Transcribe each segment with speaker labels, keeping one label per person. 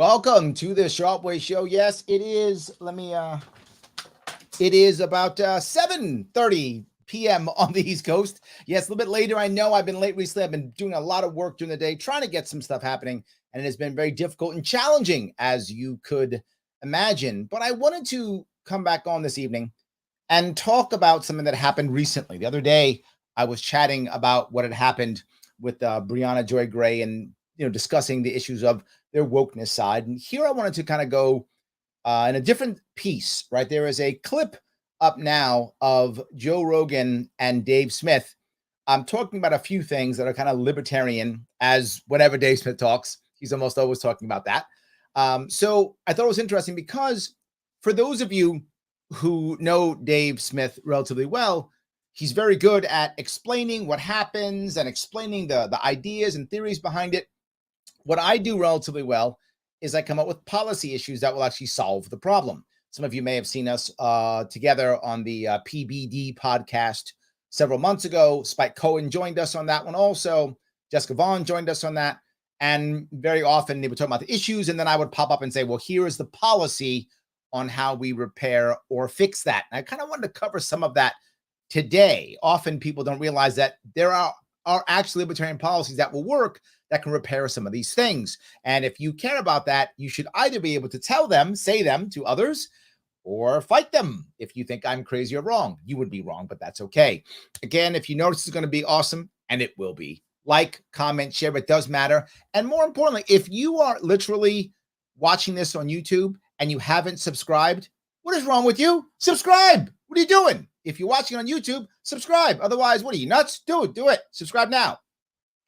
Speaker 1: Welcome to the Sharpe Way show. Yes, it is. It is about 7:30 p.m. on the East Coast. Yes, a little bit later. I know I've been late recently. I've been doing a lot of work during the day, trying to get some stuff happening, and it has been very difficult and challenging, as you could imagine. But I wanted to come back on this evening and talk about something that happened recently. The other day, I was chatting about what had happened with Brianna Joy Gray and discussing the issues of their wokeness side. And here I wanted to kind of go in a different piece, right? There is a clip up now of Joe Rogan and Dave Smith. I'm talking about a few things that are kind of libertarian, as whenever Dave Smith talks, he's almost always talking about that. So I thought it was interesting because for those of you who know Dave Smith relatively well, he's very good at explaining what happens and explaining the ideas and theories behind it. What I do relatively well is I come up with policy issues that will actually solve the problem. Some of you may have seen us together on the PBD podcast several months ago. Spike Cohen joined us on that one also. Jessica Vaughn joined us on that. And very often they would talk about the issues, and then I would pop up and say, well, here is the policy on how we repair or fix that. And I kind of wanted to cover some of that today. Often people don't realize that there are actually libertarian policies that will work that can repair some of these things. And if you care about that, you should either be able to tell them, say them to others, or fight them. If you think I'm crazy or wrong, you would be wrong, but that's okay. Again, if you notice it's going to be awesome, and it will be, like, comment, share, it does matter. And more importantly, if you are literally watching this on YouTube and you haven't subscribed, what is wrong with you? Subscribe. What are you doing? If you're watching on YouTube, subscribe. Otherwise, what are you, nuts? Do it. Subscribe now.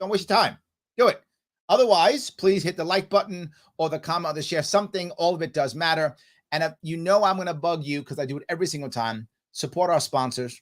Speaker 1: Don't waste your time. Do it. Otherwise, please hit the like button or the comment or the share, something. All of it does matter. And if you know I'm going to bug you because I do it every single time, support our sponsors,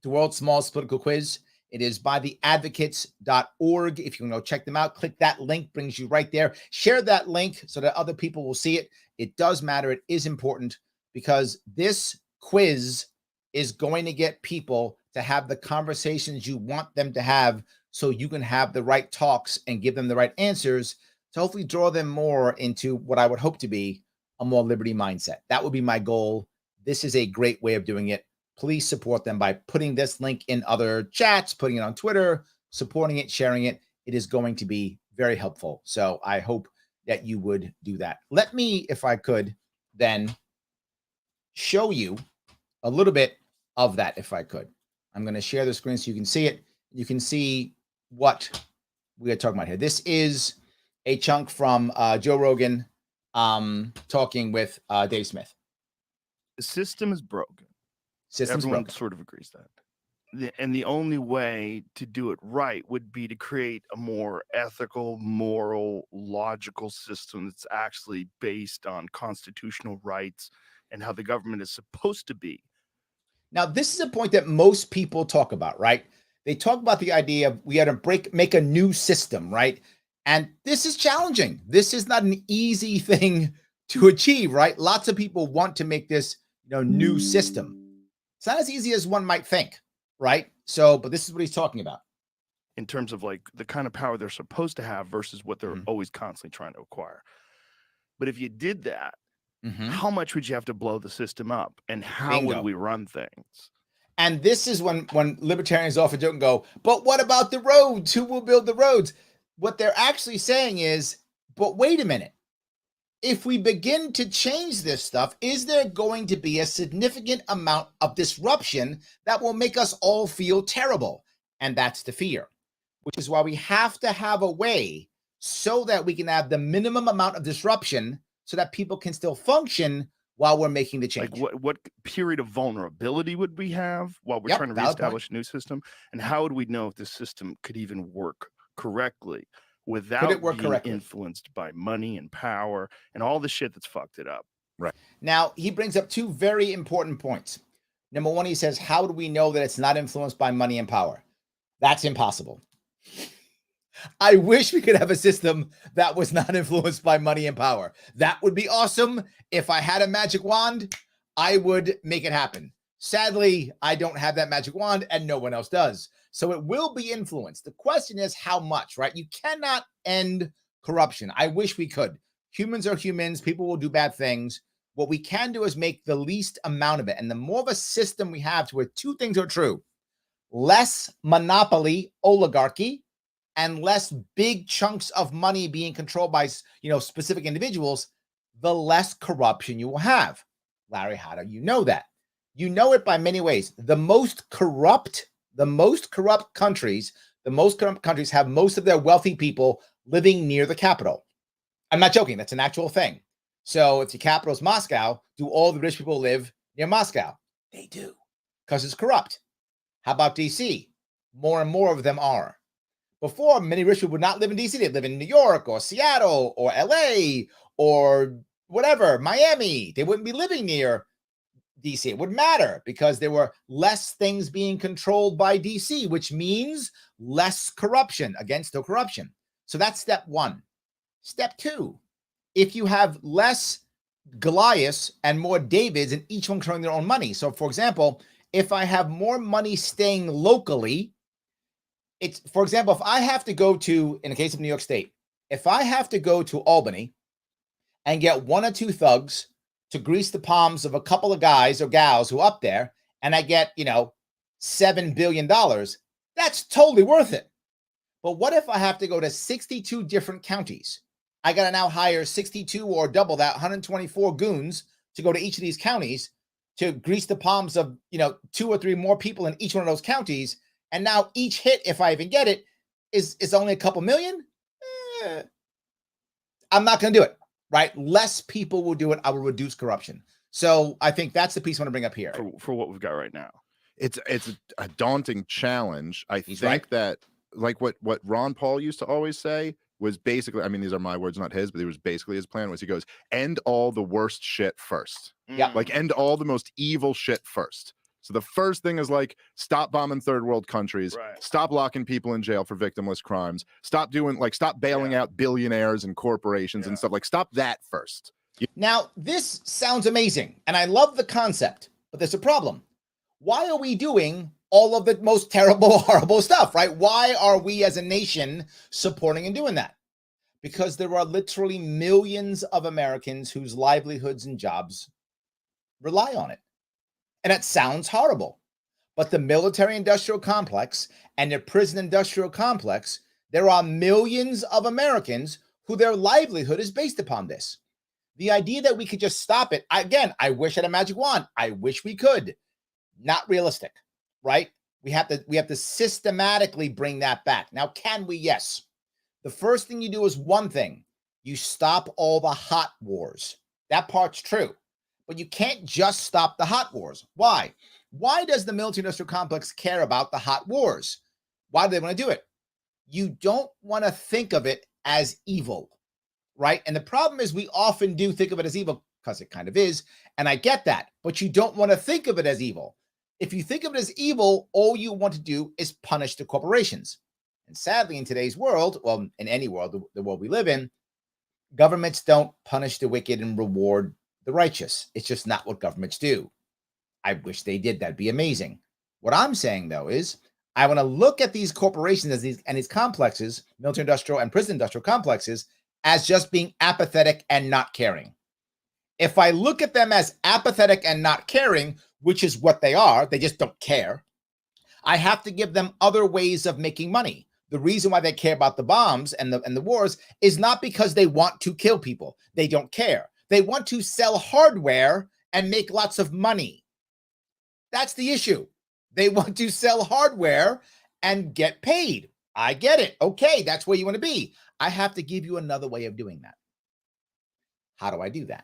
Speaker 1: the world's smallest political quiz. It is by theadvocates.org. If you want to go check them out, click that link, brings you right there. Share that link so that other people will see it. It does matter. It is important because this quiz is going to get people to have the conversations you want them to have so you can have the right talks and give them the right answers to hopefully draw them more into what I would hope to be a more liberty mindset. That would be my goal. This is a great way of doing it. Please support them by putting this link in other chats, putting it on Twitter, supporting it, sharing it. It is going to be very helpful. So I hope that you would do that. Let me, if I could, then show you a little bit of that, if I could. I'm going to share the screen so you can see it. You can see what we are talking about here. This is a chunk from Joe Rogan talking with Dave Smith.
Speaker 2: The system is broken.
Speaker 1: System's
Speaker 2: Everyone
Speaker 1: broken.
Speaker 2: sort of agrees that. And the only way to do it right would be to create a more ethical, moral, logical system that's actually based on constitutional rights and how the government is supposed to be.
Speaker 1: Now, this is a point that most people talk about, right? They talk about the idea of we had to make a new system, right? And this is challenging. This is not an easy thing to achieve, right? Lots of people want to make this, new system. It's not as easy as one might think, right? So, but this is what he's talking about.
Speaker 2: In terms of like the kind of power they're supposed to have versus what they're always constantly trying to acquire. But if you did that, how much would you have to blow the system up? And how would we run things?
Speaker 1: And this is when libertarians often joke and go, but what about the roads? Who will build the roads? What they're actually saying is, but wait a minute. If we begin to change this stuff, is there going to be a significant amount of disruption that will make us all feel terrible? And that's the fear, which is why we have to have a way so that we can have the minimum amount of disruption so that people can still function while we're making the change.
Speaker 2: Like what period of vulnerability would we have while we're trying to reestablish a new system? And how would we know if this system could even work correctly without being influenced by money and power and all the shit that's fucked it up?
Speaker 1: Right. Now, he brings up two very important points. Number one, he says, how do we know that it's not influenced by money and power? That's impossible. I wish we could have a system that was not influenced by money and power. That would be awesome. If I had a magic wand, I would make it happen. Sadly, I don't have that magic wand and no one else does. So it will be influenced. The question is how much, right? You cannot end corruption. I wish we could. Humans are humans. People will do bad things. What we can do is make the least amount of it. And the more of a system we have to where two things are true: less monopoly, oligarchy, and less big chunks of money being controlled by, specific individuals, the less corruption you will have. Larry, how do you know that? You know it by many ways. The most corrupt countries have most of their wealthy people living near the capital. I'm not joking. That's an actual thing. So if the capital is Moscow, do all the rich people live near Moscow? They do, because it's corrupt. How about DC? More and more of them are. Before, many rich people would not live in DC. They'd live in New York or Seattle or LA or whatever, Miami. They wouldn't be living near DC. It wouldn't matter because there were less things being controlled by DC, which means less corruption. Again, still corruption. So that's step one. Step two, if you have less Goliaths and more Davids and each one controlling their own money. So for example, if I have more money staying locally, for example, if I have to go to, in the case of New York State, if I have to go to Albany and get one or two thugs to grease the palms of a couple of guys or gals who are up there, and I get, $7 billion, that's totally worth it. But what if I have to go to 62 different counties? I got to now hire 62 or double that, 124 goons to go to each of these counties to grease the palms of, 2 or 3 more people in each one of those counties. And now each hit, if I even get it, is only a couple million. I'm not going to do it, right? Less people will do it. I will reduce corruption. So I think that's the piece I want to bring up here.
Speaker 2: For what we've got right now.
Speaker 3: It's a daunting challenge.
Speaker 1: He's
Speaker 3: think
Speaker 1: right.
Speaker 3: that, like what Ron Paul used to always say was basically, I mean, these are my words, not his, but it was basically his plan was he goes, end all the worst shit first.
Speaker 1: Yeah.
Speaker 3: Like end all the most evil shit first. So the first thing is like, stop bombing third world countries,
Speaker 2: Right.
Speaker 3: stop locking people in jail for victimless crimes, stop bailing out billionaires and corporations and stuff. Like, stop that first.
Speaker 1: Now, this sounds amazing, and I love the concept, but there's a problem. Why are we doing all of the most terrible, horrible stuff, right? Why are we as a nation supporting and doing that? Because there are literally millions of Americans whose livelihoods and jobs rely on it. And it sounds horrible, but the military-industrial complex and the prison-industrial complex, there are millions of Americans who their livelihood is based upon this. The idea that we could just stop it, again, I wish I had a magic wand. I wish we could. Not realistic, right? We have to systematically bring that back. Now, can we? Yes. The first thing you do is one thing. You stop all the hot wars. That part's true. But you can't just stop the hot wars. Why? Why does the military-industrial complex care about the hot wars? Why do they want to do it? You don't want to think of it as evil, right? And the problem is we often do think of it as evil because it kind of is, and I get that, but you don't want to think of it as evil. If you think of it as evil, all you want to do is punish the corporations. And sadly, in today's world, well, in any world, the world we live in, governments don't punish the wicked and reward the righteous. It's just not what governments do. I wish they did. That'd be amazing. What I'm saying, though, is I want to look at these corporations as these complexes, military-industrial and prison-industrial complexes, as just being apathetic and not caring. If I look at them as apathetic and not caring, which is what they are, they just don't care, I have to give them other ways of making money. The reason why they care about the bombs and the wars is not because they want to kill people. They don't care. They want to sell hardware and make lots of money. That's the issue. They want to sell hardware and get paid. I get it. Okay, that's where you want to be. I have to give you another way of doing that. How do I do that?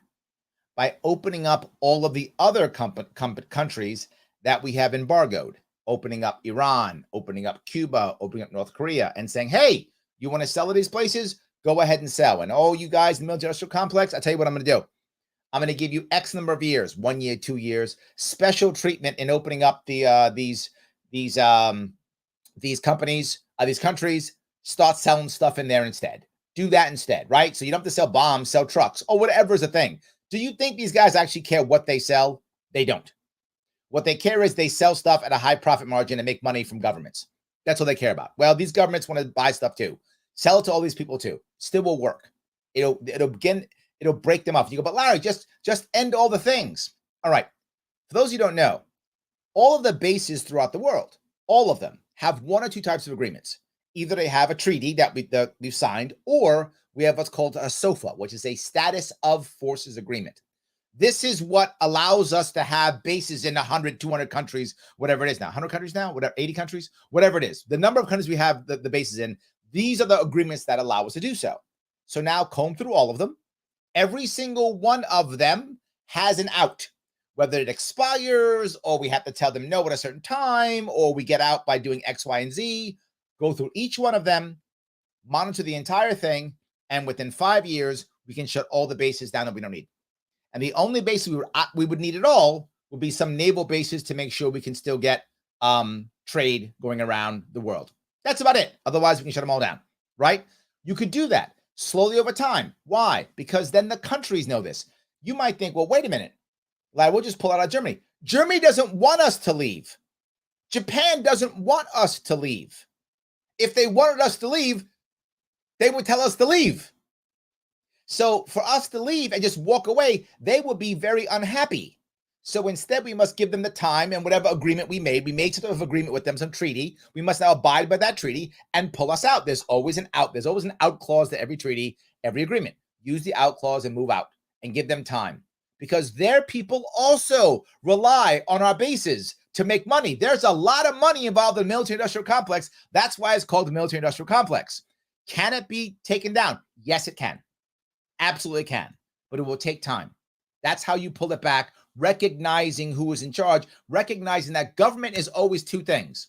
Speaker 1: By opening up all of the other countries that we have embargoed, opening up Iran, opening up Cuba, opening up North Korea, and saying, hey, you want to sell to these places? Go ahead and sell. And oh, you guys in the military-industrial complex, I'll tell you what I'm going to do. I'm going to give you X number of years, 1 year, 2 years, special treatment in opening up these companies, these countries, start selling stuff in there instead. Do that instead, right? So you don't have to sell bombs, sell trucks, or whatever is a thing. Do you think these guys actually care what they sell? They don't. What they care is they sell stuff at a high profit margin and make money from governments. That's what they care about. Well, these governments want to buy stuff too. Sell it to all these people too. Still will work. It'll begin. It'll break them off. You go, but Larry, just end all the things. All right. For those who don't know, all of the bases throughout the world, all of them have one or two types of agreements. Either they have a treaty that we've signed, or we have what's called a SOFA, which is a status of forces agreement. This is what allows us to have bases in 100, 200 countries, whatever it is now, 100 countries now, whatever, 80 countries, whatever it is. The number of countries we have the bases in, these are the agreements that allow us to do so. So now comb through all of them. Every single one of them has an out, whether it expires or we have to tell them no at a certain time, or we get out by doing X, Y, and Z. Go through each one of them, monitor the entire thing, and within 5 years, we can shut all the bases down that we don't need. And the only bases we would need at all would be some naval bases to make sure we can still get trade going around the world. That's about it. Otherwise, we can shut them all down, right? You could do that slowly over time. Why? Because then the countries know this. You might think, well, wait a minute. Like, we'll just pull out of Germany. Germany doesn't want us to leave. Japan doesn't want us to leave. If they wanted us to leave, they would tell us to leave. So for us to leave and just walk away, they would be very unhappy. So instead, we must give them the time and whatever agreement we made some sort of agreement with them, some treaty. We must now abide by that treaty and pull us out. There's always an out. There's always an out clause to every treaty, every agreement. Use the out clause and move out and give them time, because their people also rely on our bases to make money. There's a lot of money involved in the military-industrial complex. That's why it's called the military-industrial complex. Can it be taken down? Yes, it can. Absolutely can. But it will take time. That's how you pull it back, recognizing who is in charge, recognizing that government is always two things.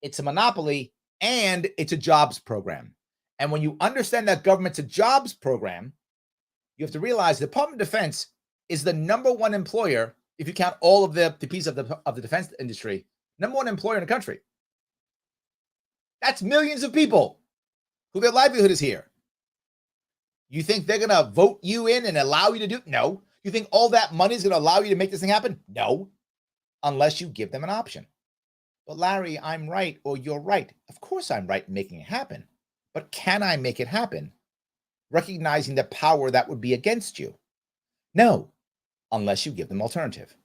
Speaker 1: It's a monopoly and it's a jobs program. And when you understand that government's a jobs program, you have to realize the Department of Defense is the number one employer, if you count all of the pieces of the defense industry, number one employer in the country. That's millions of people who their livelihood is here. You think they're going to vote you in and allow you to do? No. You think all that money is going to allow you to make this thing happen? No. Unless you give them an option. But Larry, I'm right, or you're right. Of course I'm right in making it happen. But can I make it happen? Recognizing the power that would be against you? No. Unless you give them alternative.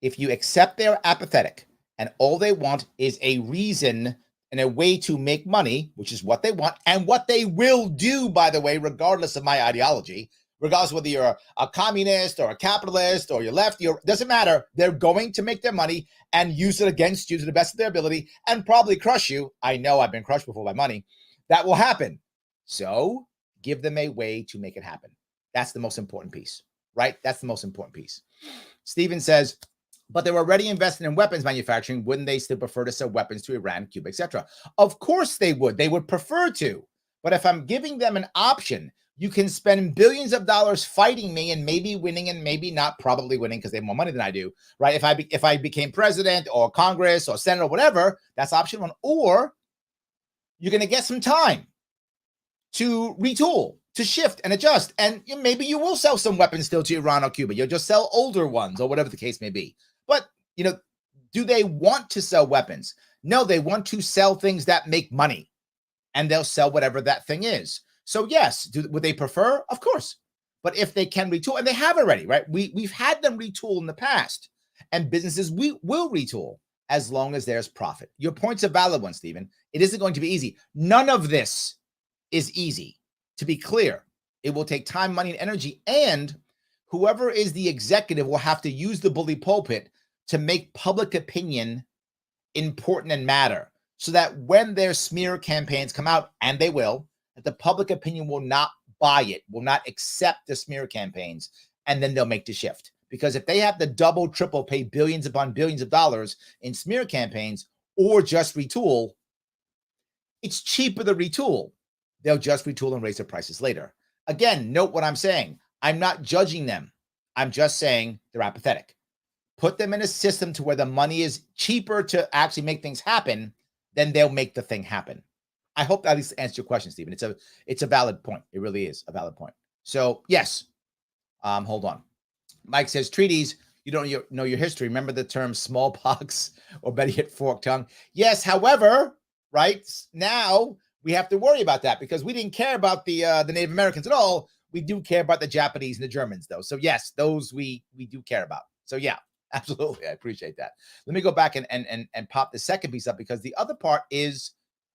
Speaker 1: If you accept they're apathetic and all they want is a reason and a way to make money, which is what they want and what they will do, by the way, regardless of my ideology, regardless of whether you're a communist or a capitalist or you're left, doesn't matter. They're going to make their money and use it against you to the best of their ability and probably crush you. I know I've been crushed before by money. That will happen. So give them a way to make it happen. That's the most important piece. Right? That's the most important piece. Steven says, but they're already invested in weapons manufacturing. Wouldn't they still prefer to sell weapons to Iran, Cuba, etc.? Of course they would. They would prefer to. But if I'm giving them an option, you can spend billions of dollars fighting me and maybe winning and maybe not, probably winning because they have more money than I do, right? If I became president or Congress or Senate or whatever, that's option one. Or you're going to get some time to retool, to shift and adjust. And maybe you will sell some weapons still to Iran or Cuba. You'll just sell older ones or whatever the case may be. But, do they want to sell weapons? No, they want to sell things that make money. And they'll sell whatever that thing is. So yes, would they prefer? Of course. But if they can retool, and they have already, right? We've had them retool in the past. And businesses will retool as long as there's profit. Your point's a valid one, Stephen. It isn't going to be easy. None of this is easy. To be clear, it will take time, money, and energy, and whoever is the executive will have to use the bully pulpit to make public opinion important and matter, so that when their smear campaigns come out, and they will, that the public opinion will not buy it, will not accept the smear campaigns, and then they'll make the shift. Because if they have to double, triple pay billions upon billions of dollars in smear campaigns or just retool, it's cheaper to retool. They'll just retool and raise their prices later. Again, note what I'm saying. I'm not judging them. I'm just saying they're apathetic. Put them in a system to where the money is cheaper to actually make things happen, then they'll make the thing happen. I hope that at least answers your question, Stephen. It's a valid point. It really is a valid point. So yes, hold on. Mike says treaties. You don't know your history. Remember the term smallpox or better yet forked tongue? Yes. However, right now we have to worry about that because we didn't care about the Native Americans at all. we do care about the Japanese and the Germans, though. So yes, those we do care about. So yeah, absolutely, I appreciate that. Let me go back and pop the second piece up, because the other part is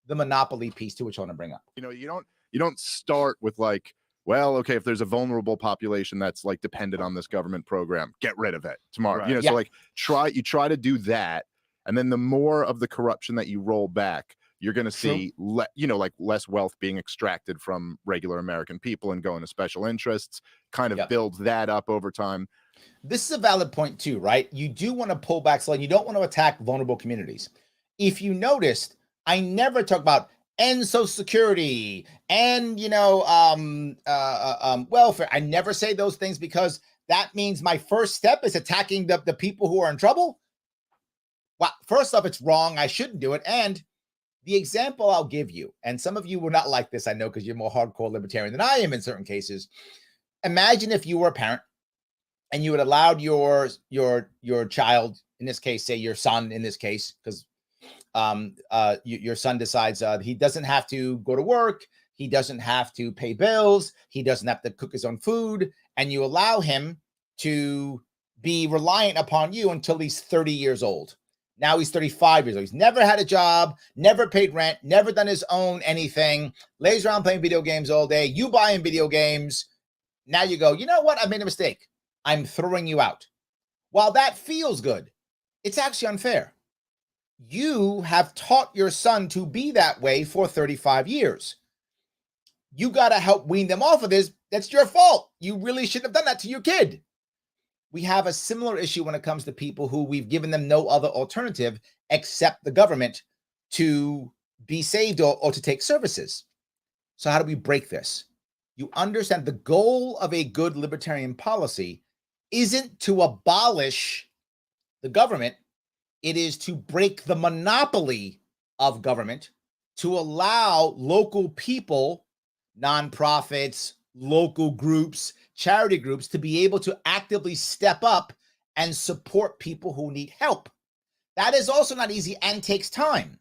Speaker 1: the monopoly piece too, which I want to bring up.
Speaker 3: You don't start with like, well, okay, if there's a vulnerable population that's like dependent on this government program, get rid of it tomorrow.
Speaker 2: Right.
Speaker 3: So like you try to do that, and then the more of the corruption that you roll back, you're going to see like less wealth being extracted from regular American people and going to special interests, kind of build that up over time.
Speaker 1: This is a valid point too, right? You do want to pull back slowly. You don't want to attack vulnerable communities. If you noticed, I never talk about end Social Security and welfare. I never say those things, because that means my first step is attacking the people who are in trouble. Well, first off, it's wrong. I shouldn't do it. And the example I'll give you, and some of you will not like this, I know, because you're more hardcore libertarian than I am in certain cases. Imagine if you were a parent and you had allowed your child, in this case, say your son, in this case, because your son decides he doesn't have to go to work, he doesn't have to pay bills, he doesn't have to cook his own food, and you allow him to be reliant upon you until he's 30 years old. Now he's 35 years old. He's never had a job, never paid rent, never done his own anything, lays around playing video games all day. You buy him video games. Now you go, you know what? I made a mistake. I'm throwing you out. While that feels good, it's actually unfair. You have taught your son to be that way for 35 years. You got to help wean them off of this. That's your fault. You really shouldn't have done that to your kid. We have a similar issue when it comes to people who we've given them no other alternative except the government to be saved or to take services. So how do we break this? You understand the goal of a good libertarian policy isn't to abolish the government. It is to break the monopoly of government, to allow local people, nonprofits, local groups, charity groups, to be able to actively step up and support people who need help. That is also not easy and takes time.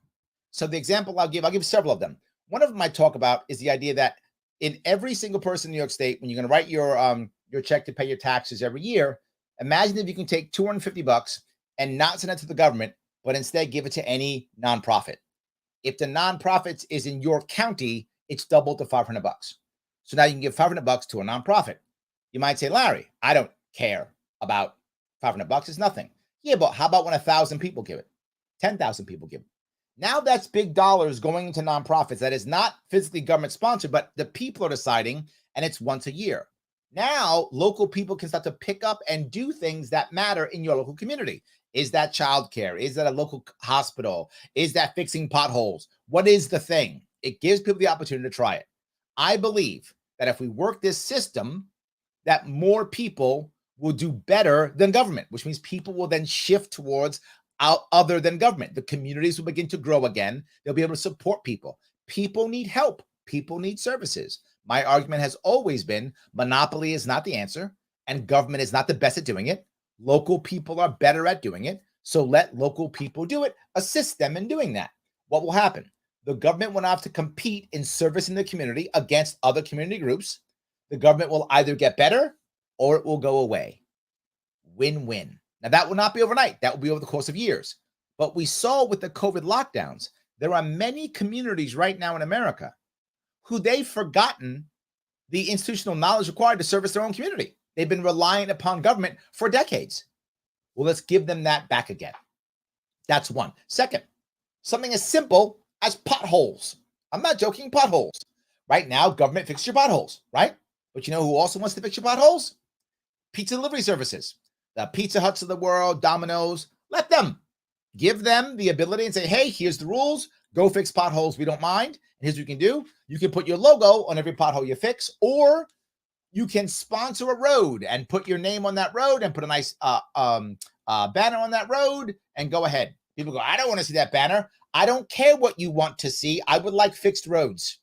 Speaker 1: So the example I'll give several of them. One of them I talk about is the idea that in every single person in New York State, when you're going to write your check to pay your taxes every year, imagine if you can take $250 and not send it to the government, but instead give it to any nonprofit. If the nonprofit is in your county, it's doubled to $500. So now you can give $500 to a nonprofit. You might say, Larry, I don't care about $500. It's nothing. Yeah, but how about when 1,000 people give it? 10,000 people give it. Now that's big dollars going into nonprofits that is not physically government sponsored, but the people are deciding, and it's once a year. Now local people can start to pick up and do things that matter in your local community. Is that childcare? Is that a local hospital? Is that fixing potholes? What is the thing? It gives people the opportunity to try it. I believe that if we work this system, that more people will do better than government, which means people will then shift towards other than government. The communities will begin to grow again. They'll be able to support people. People need help. People need services. My argument has always been monopoly is not the answer, and government is not the best at doing it. Local people are better at doing it. So let local people do it. Assist them in doing that. What will happen? The government will have to compete in servicing the community against other community groups. The government will either get better or it will go away. Win-win. Now, that will not be overnight. That will be over the course of years. But we saw with the COVID lockdowns, there are many communities right now in America who they've forgotten the institutional knowledge required to service their own community. They've been reliant upon government for decades. Well, let's give them that back again. That's one. Second, something as simple as potholes. I'm not joking, potholes. Right now, government fixes your potholes, right? But you know who also wants to fix your potholes? Pizza delivery services. The Pizza Huts of the world, Domino's, let them. Give them the ability and say, hey, here's the rules. Go fix potholes. We don't mind. And here's what you can do. You can put your logo on every pothole you fix, or you can sponsor a road and put your name on that road and put a nice banner on that road and go ahead. People go, I don't want to see that banner. I don't care what you want to see. I would like fixed roads.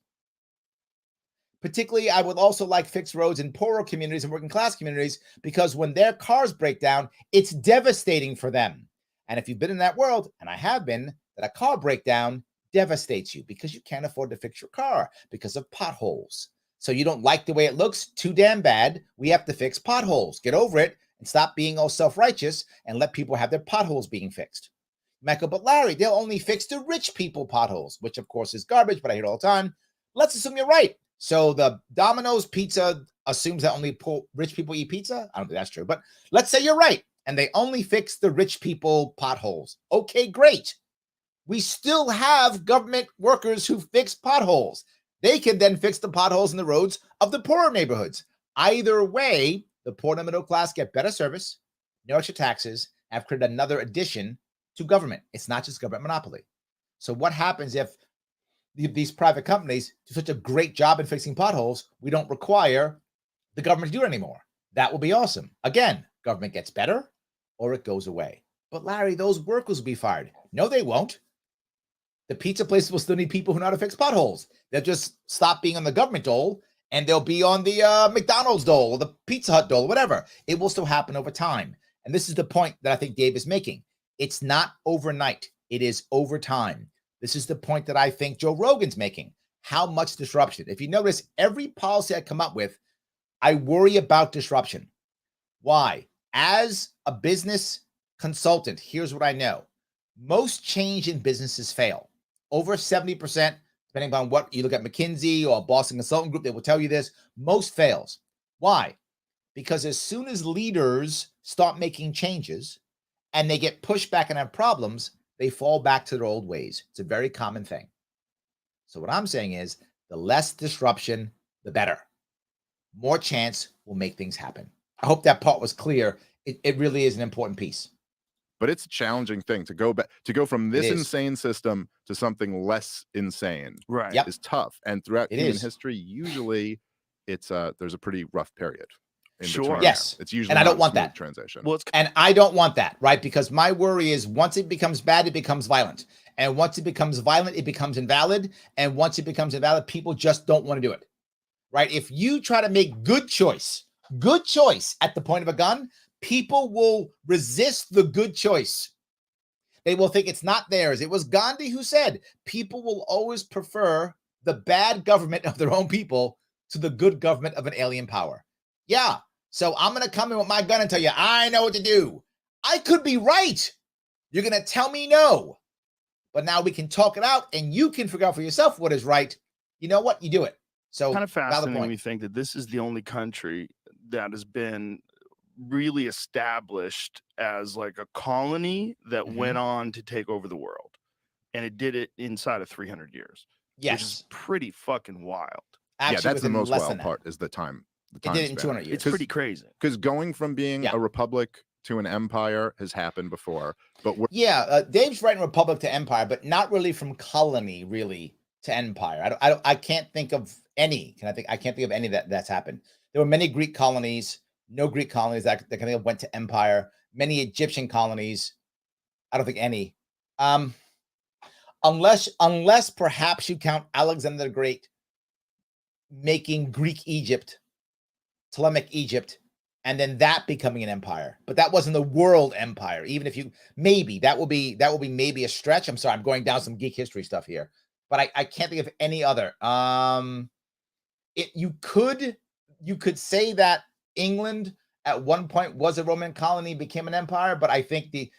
Speaker 1: Particularly, I would also like fixed roads in poorer communities and working class communities, because when their cars break down, it's devastating for them. And if you've been in that world, and I have been, that a car breakdown devastates you because you can't afford to fix your car because of potholes. So you don't like the way it looks? Too damn bad. We have to fix potholes. Get over it and stop being all self-righteous and let people have their potholes being fixed. Michael, but Larry, they'll only fix the rich people potholes, which of course is garbage, but I hear it all the time. Let's assume you're right. So the Domino's pizza assumes that only rich people eat pizza. I don't think that's true, but let's say you're right. And they only fix the rich people potholes. Okay, great. We still have government workers who fix potholes. They can then fix the potholes in the roads of the poorer neighborhoods. Either way, the poor and the middle class get better service, no extra taxes, have created another addition to government. It's not just government monopoly. So what happens if these private companies do such a great job in fixing potholes, we don't require the government to do it anymore? That will be awesome. Again, government gets better or it goes away. But Larry, those workers will be fired. No, they won't. The pizza places will still need people who know how to fix potholes. They'll just stop being on the government dole and they'll be on the McDonald's dole or the Pizza Hut dole, whatever. It will still happen over time. And this is the point that I think Dave is making. It's not overnight. It is over time. This is the point that I think Joe Rogan's making. How much disruption? If you notice, every policy I come up with, I worry about disruption. Why? As a business consultant, here's what I know. Most change in businesses fail. Over 70%, depending on what you look at, McKinsey or Boston Consulting Group, they will tell you this, most fails. Why? Because as soon as leaders start making changes and they get pushed back and have problems, they fall back to their old ways. It's a very common thing. So what I'm saying is the less disruption, the better. More chance will make things happen. I hope that part was clear. It really is an important piece.
Speaker 3: But it's a challenging thing to go from this insane system to something less insane.
Speaker 2: Right.
Speaker 1: Yep.
Speaker 3: Is tough. And throughout human
Speaker 1: is.
Speaker 3: history, usually it's there's a pretty rough period.
Speaker 2: Sure.
Speaker 1: Yes.
Speaker 3: It's usually
Speaker 1: And I don't
Speaker 3: not a
Speaker 1: want
Speaker 3: smooth
Speaker 1: that
Speaker 3: transition.
Speaker 2: Well,
Speaker 1: And I don't want that, right? Because my worry is once it becomes bad, it becomes violent. And once it becomes violent, it becomes invalid. And once it becomes invalid, people just don't want to do it, right? If you try to make good choice at the point of a gun, people will resist the good choice. They will think it's not theirs. It was Gandhi who said, people will always prefer the bad government of their own people to the good government of an alien power. Yeah. So I'm going to come in with my gun and tell you, I know what to do. I could be right. You're going to tell me no. But now we can talk it out and you can figure out for yourself what is right. You know what? You do it. So
Speaker 2: kind of fascinating when
Speaker 1: point.
Speaker 2: you think that this is the only country that has been really established as like a colony that went on to take over the world. And it did it inside of 300 years.
Speaker 1: Yes.
Speaker 2: Which is pretty fucking wild.
Speaker 1: Actually,
Speaker 3: yeah, that's the most
Speaker 1: less
Speaker 3: wild
Speaker 1: than
Speaker 3: part is the time.
Speaker 1: It did it in 200 years.
Speaker 2: It's pretty crazy.
Speaker 3: Because going from being a republic to an empire has happened before. But
Speaker 1: Dave's right in republic to empire, but not really from colony really to empire. I can't think of any. I can't think of any that's happened. There were many Greek colonies, no Greek colonies that kind of went to empire. Many Egyptian colonies. I don't think any. Unless perhaps you count Alexander the Great making Greek Egypt, Ptolemaic Egypt, and then that becoming an empire. But that wasn't the world empire. Even if you that will be maybe a stretch. I'm sorry, I'm going down some geek history stuff here, but I can't think of any other. You could say that England at one point was a Roman colony, became an empire, but I think the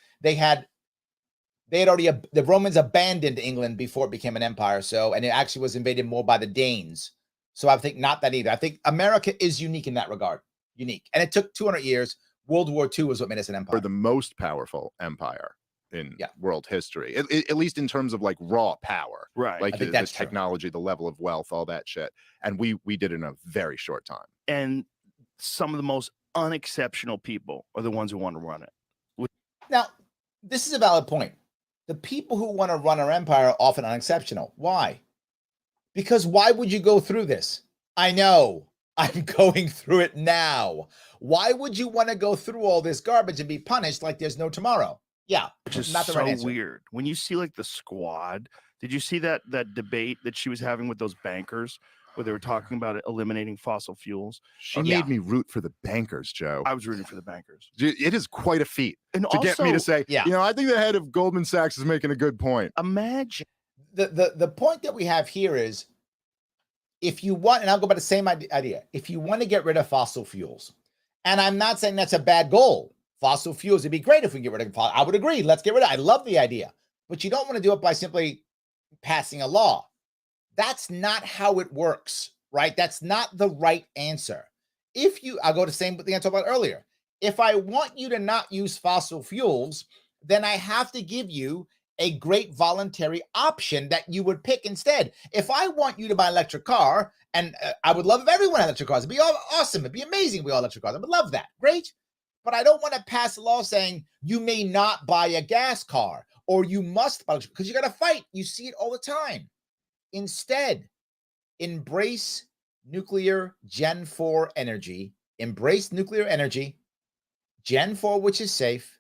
Speaker 1: Romans abandoned England before it became an empire. So, and it actually was invaded more by the Danes. So I think not that either. I think America is unique in that regard. Unique. And it took 200 years. World War II was what made us an empire.
Speaker 3: We're the most powerful empire in world history, at least in terms of like raw power.
Speaker 2: Right.
Speaker 3: Like
Speaker 1: I think
Speaker 3: the
Speaker 1: that's
Speaker 3: technology, the level of wealth, all that shit. And we did it in a very short time.
Speaker 2: And some of the most unexceptional people are the ones who want to run it.
Speaker 1: Now, this is a valid point. The people who want to run our empire are often unexceptional. Why? Because why would you go through this? I know. I'm going through it now. Why would you want to go through all this garbage and be punished like there's no tomorrow? Yeah.
Speaker 2: Which is
Speaker 1: not the
Speaker 2: so
Speaker 1: right answer.
Speaker 2: weird. When you see like the Squad, did you see that debate that she was having with those bankers where they were talking about eliminating fossil fuels?
Speaker 3: She made me root for the bankers, Joe.
Speaker 2: I was rooting for the bankers.
Speaker 3: It is quite a feat
Speaker 2: and
Speaker 3: to get me to say, I think the head of Goldman Sachs is making a good point.
Speaker 2: Imagine.
Speaker 1: The point that we have here is if you want, and I'll go by the same idea, if you want to get rid of fossil fuels, and I'm not saying that's a bad goal. Fossil fuels, it'd be great if we get rid of fossil. I would agree. Let's get rid of it. I love the idea. But you don't want to do it by simply passing a law. That's not how it works, right? That's not the right answer. I'll go to the same thing I talked about earlier. If I want you to not use fossil fuels, then I have to give you a great voluntary option that you would pick instead. If I want you to buy an electric car, and I would love if everyone had electric cars, it'd be awesome. It'd be amazing if we all electric cars. I would love that. Great. But I don't want to pass a law saying you may not buy a gas car or you must buy because you got to fight. You see it all the time. Instead, embrace nuclear Gen 4 energy. Embrace nuclear energy, Gen 4, which is safe.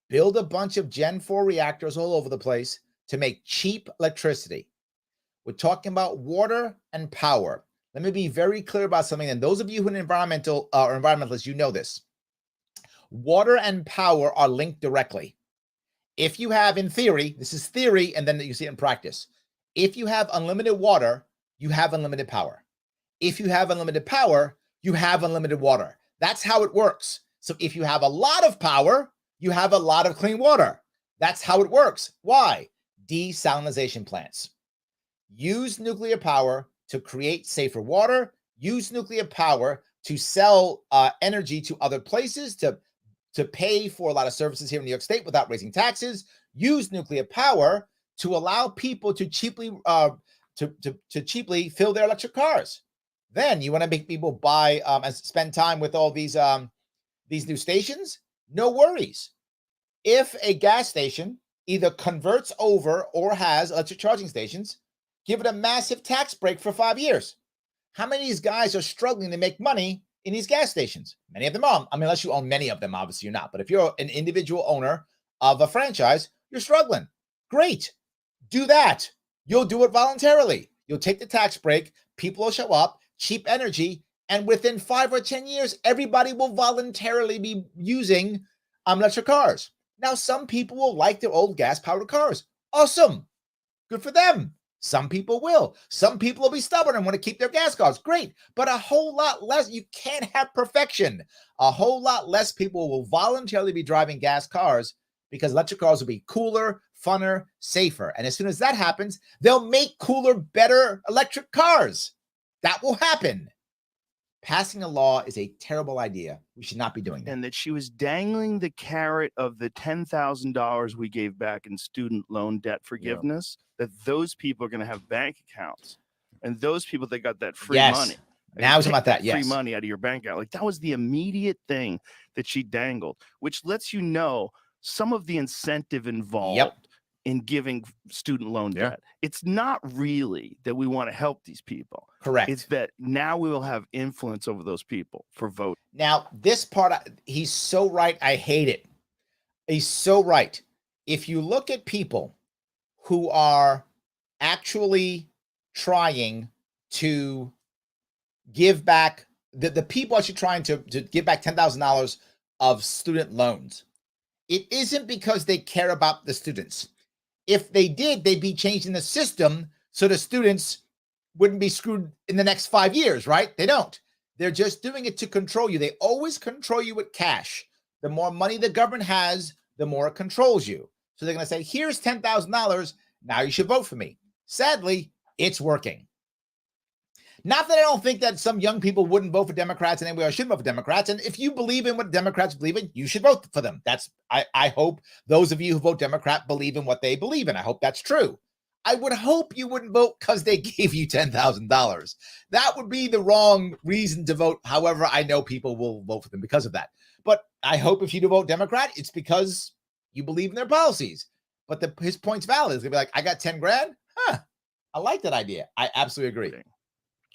Speaker 1: Build a bunch of Gen 4 reactors all over the place to make cheap electricity. We're talking about water and power. Let me be very clear about something. And those of you who are environmentalists, you know this. Water and power are linked directly. If you have, in theory, this is theory, and then you see it in practice. If you have unlimited water, you have unlimited power. If you have unlimited power, you have unlimited water. That's how it works. So if you have a lot of power, you have a lot of clean water. That's how it works. Why? Desalination plants. Use nuclear power to create safer water. Use nuclear power to sell energy to other places, to pay for a lot of services here in New York State without raising taxes. Use nuclear power to allow people to cheaply cheaply fill their electric cars. Then you want to make people buy and spend time with all these new stations? No worries. If a gas station either converts over or has electric charging stations, give it a massive tax break for 5 years. How many of these guys are struggling to make money in these gas stations? Many of them are. I mean, unless you own many of them, obviously you're not. But if you're an individual owner of a franchise, you're struggling. Great. Do that. You'll do it voluntarily. You'll take the tax break. People will show up, cheap energy, and within 5 or 10 years, everybody will voluntarily be using electric cars. Now, some people will like their old gas-powered cars. Awesome. Good for them. Some people will. Some people will be stubborn and want to keep their gas cars. Great. But a whole lot less. You can't have perfection. A whole lot less people will voluntarily be driving gas cars because electric cars will be cooler, funner, safer. And as soon as that happens, they'll make cooler, better electric cars. That will happen. Passing a law is a terrible idea. We should not be doing that.
Speaker 2: And that she was dangling the carrot of the $10,000 we gave back in student loan debt forgiveness, that those people are going to have bank accounts. And those people that got that free money.
Speaker 1: Now it's about that,
Speaker 2: free money out of your bank account. Like that was the immediate thing that she dangled, which lets you know some of the incentive involved in giving student loan debt. It's not really that we want to help these people.
Speaker 1: Correct.
Speaker 2: It's that now we will have influence over those people for voting.
Speaker 1: Now, this part, he's so right. I hate it. He's so right. If you look at people who are actually trying to give back, the people actually trying to give back $10,000 of student loans, it isn't because they care about the students. If they did, they'd be changing the system so the students wouldn't be screwed in the next 5 years, right? They don't. They're just doing it to control you. They always control you with cash. The more money the government has, the more it controls you. So they're going to say, here's $10,000. Now you should vote for me. Sadly, it's working. Not that I don't think that some young people wouldn't vote for Democrats and anyway, I should vote for Democrats. And if you believe in what Democrats believe in, you should vote for them. I hope those of you who vote Democrat believe in what they believe in. I hope that's true. I would hope you wouldn't vote because they gave you $10,000. That would be the wrong reason to vote. However, I know people will vote for them because of that. But I hope if you do vote Democrat, it's because you believe in their policies. But his point's valid. It's going to be like, I got 10 grand. I like that idea. I absolutely agree.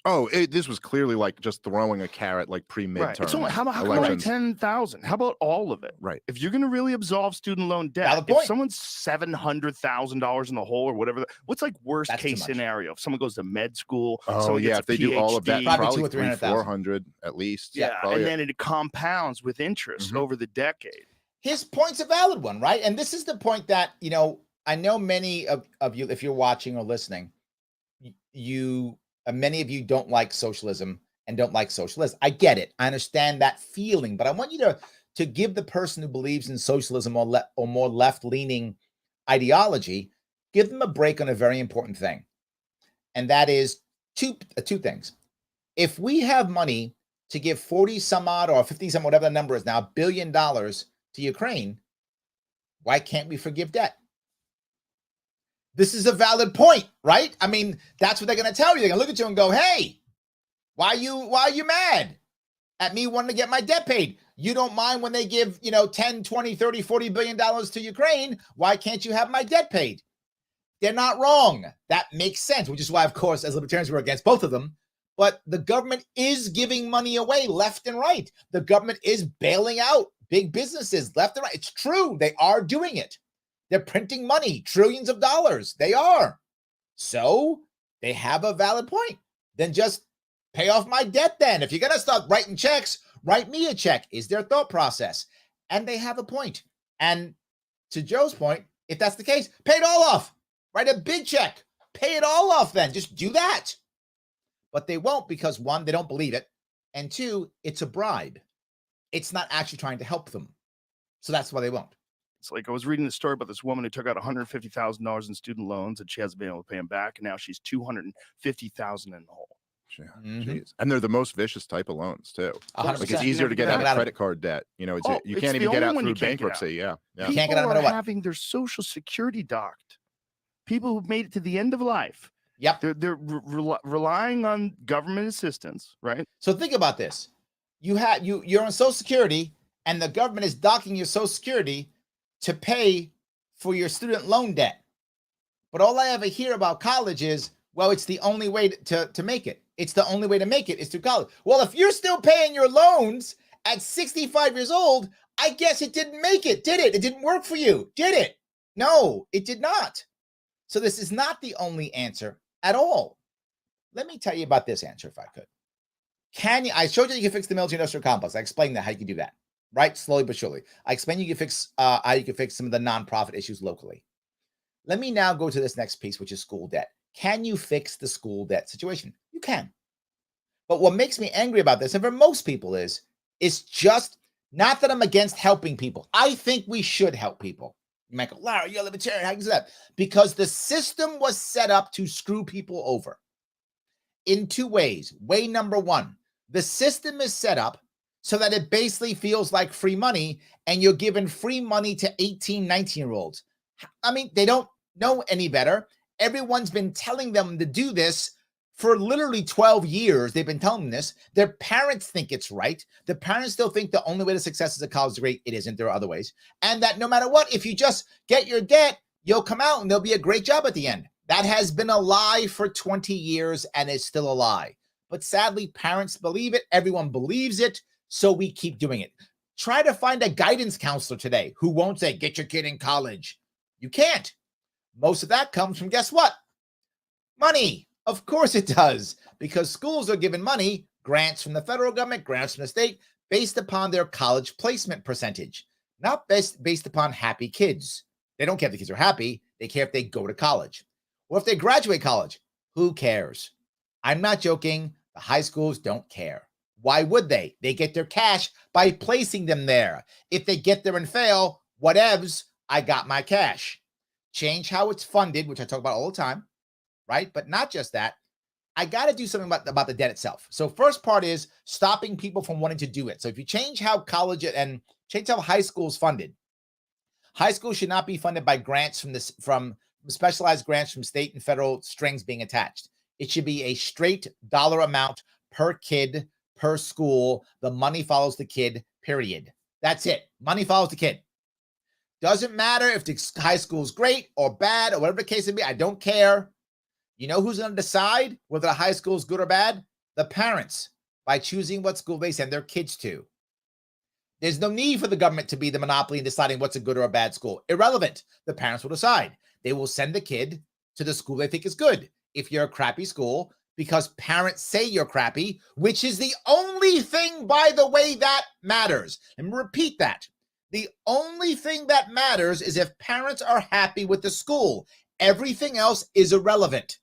Speaker 3: Oh, this was clearly like just throwing a carrot like pre-midterm.
Speaker 2: Right. It's only, how about 10,000? How about all of it?
Speaker 3: Right.
Speaker 2: If you're going to really absolve student loan debt, if someone's $700,000 in the hole or whatever, what's like worst case scenario? If someone goes to med school,
Speaker 3: if they do all of that, probably 400 at least.
Speaker 2: Yeah, and then it compounds with interest over the decade.
Speaker 1: His point's a valid one, right? And this is the point that, I know many of you, if you're watching or listening, you many of you don't like socialism and don't like socialists. I get it. I understand that feeling, but I want you to give the person who believes in socialism or more left-leaning ideology, give them a break on a very important thing. And that is two things. If we have money to give 40 some odd or 50 some, whatever the number is now, $1 billion to Ukraine, why can't we forgive debt? This is a valid point, right? I mean, that's what they're going to tell you. They're going to look at you and go, hey, why are you mad at me wanting to get my debt paid? You don't mind when they give, 10, 20, 30, 40 billion dollars to Ukraine. Why can't you have my debt paid? They're not wrong. That makes sense, which is why, of course, as libertarians, we're against both of them. But the government is giving money away left and right. The government is bailing out big businesses left and right. It's true. They are doing it. They're printing money, trillions of dollars. They are. So they have a valid point. Then just pay off my debt then. If you're going to start writing checks, write me a check, is their thought process. And they have a point. And to Joe's point, if that's the case, pay it all off. Write a big check. Pay it all off then. Just do that. But they won't because, one, they don't believe it. And two, it's a bribe. It's not actually trying to help them. So that's why they won't.
Speaker 2: It's like I was reading the story about this woman who took out $150,000 in student loans and she hasn't been able to pay them back. And now she's $250,000 in the hole.
Speaker 3: Yeah, and they're the most vicious type of loans too.
Speaker 1: 100%.
Speaker 3: Like it's easier to get out of credit card debt. You can't even get out through bankruptcy. Yeah.
Speaker 2: People
Speaker 1: can't get out no
Speaker 2: are
Speaker 1: matter what.
Speaker 2: having their Social Security docked. People who've made it to the end of life.
Speaker 1: Yep.
Speaker 2: They're relying on government assistance, right?
Speaker 1: So think about this. You're on Social Security and the government is docking your Social Security to pay for your student loan debt. But all I ever hear about college is, well, it's the only way to make it. It's the only way to make it is through college. Well, if you're still paying your loans at 65 years old, I guess it didn't make it, did it? It didn't work for you, did it? No, it did not. So this is not the only answer at all. Let me tell you about this answer if I could. I showed you can fix the military industrial complex. I explained that, how you can do that, right? Slowly but surely. I explained you can fix how you can fix some of the nonprofit issues locally. Let me now go to this next piece, which is school debt. Can you fix the school debt situation? You can. But what makes me angry about this, and for most people is just not that I'm against helping people. I think we should help people. You might go, Larry, you're a libertarian. How can you say that? Because the system was set up to screw people over in two ways. Way number one, the system is set up so that it basically feels like free money, and you're giving free money to 18, 19-year-olds. I mean, they don't know any better. Everyone's been telling them to do this for literally 12 years. They've been telling them this. Their parents think it's right. The parents still think the only way to success is a college degree. It isn't. There are other ways. And that no matter what, if you just get your debt, you'll come out and there'll be a great job at the end. That has been a lie for 20 years and is still a lie. But sadly, parents believe it. Everyone believes it. So we keep doing it. Try to find a guidance counselor today who won't say, get your kid in college. You can't. Most of that comes from, guess what? Money. Of course it does, because schools are given money, grants from the federal government, grants from the state, based upon their college placement percentage, not based upon happy kids. They don't care if the kids are happy. They care if they go to college. Or if they graduate college. Who cares? I'm not joking. The high schools don't care. Why would they? They get their cash by placing them there. If they get there and fail, whatevs, I got my cash. Change how it's funded, which I talk about all the time, right? But not just that. I got to do something about the debt itself. So first part is stopping people from wanting to do it. So if you change how college and change how high school is funded, high school should not be funded by grants from specialized grants from state and federal strings being attached. It should be a straight dollar amount per kid, per school. The money follows the kid, period. That's it. Money follows the kid. Doesn't matter if the high school is great or bad or whatever the case may be. I don't care. You know who's going to decide whether the high school is good or bad? The parents, by choosing what school they send their kids to. There's no need for the government to be the monopoly in deciding what's a good or a bad school. Irrelevant. The parents will decide. They will send the kid to the school they think is good. If you're a crappy school, because parents say you're crappy, which is the only thing, by the way, that matters. And repeat that. The only thing that matters is if parents are happy with the school. Everything else is irrelevant.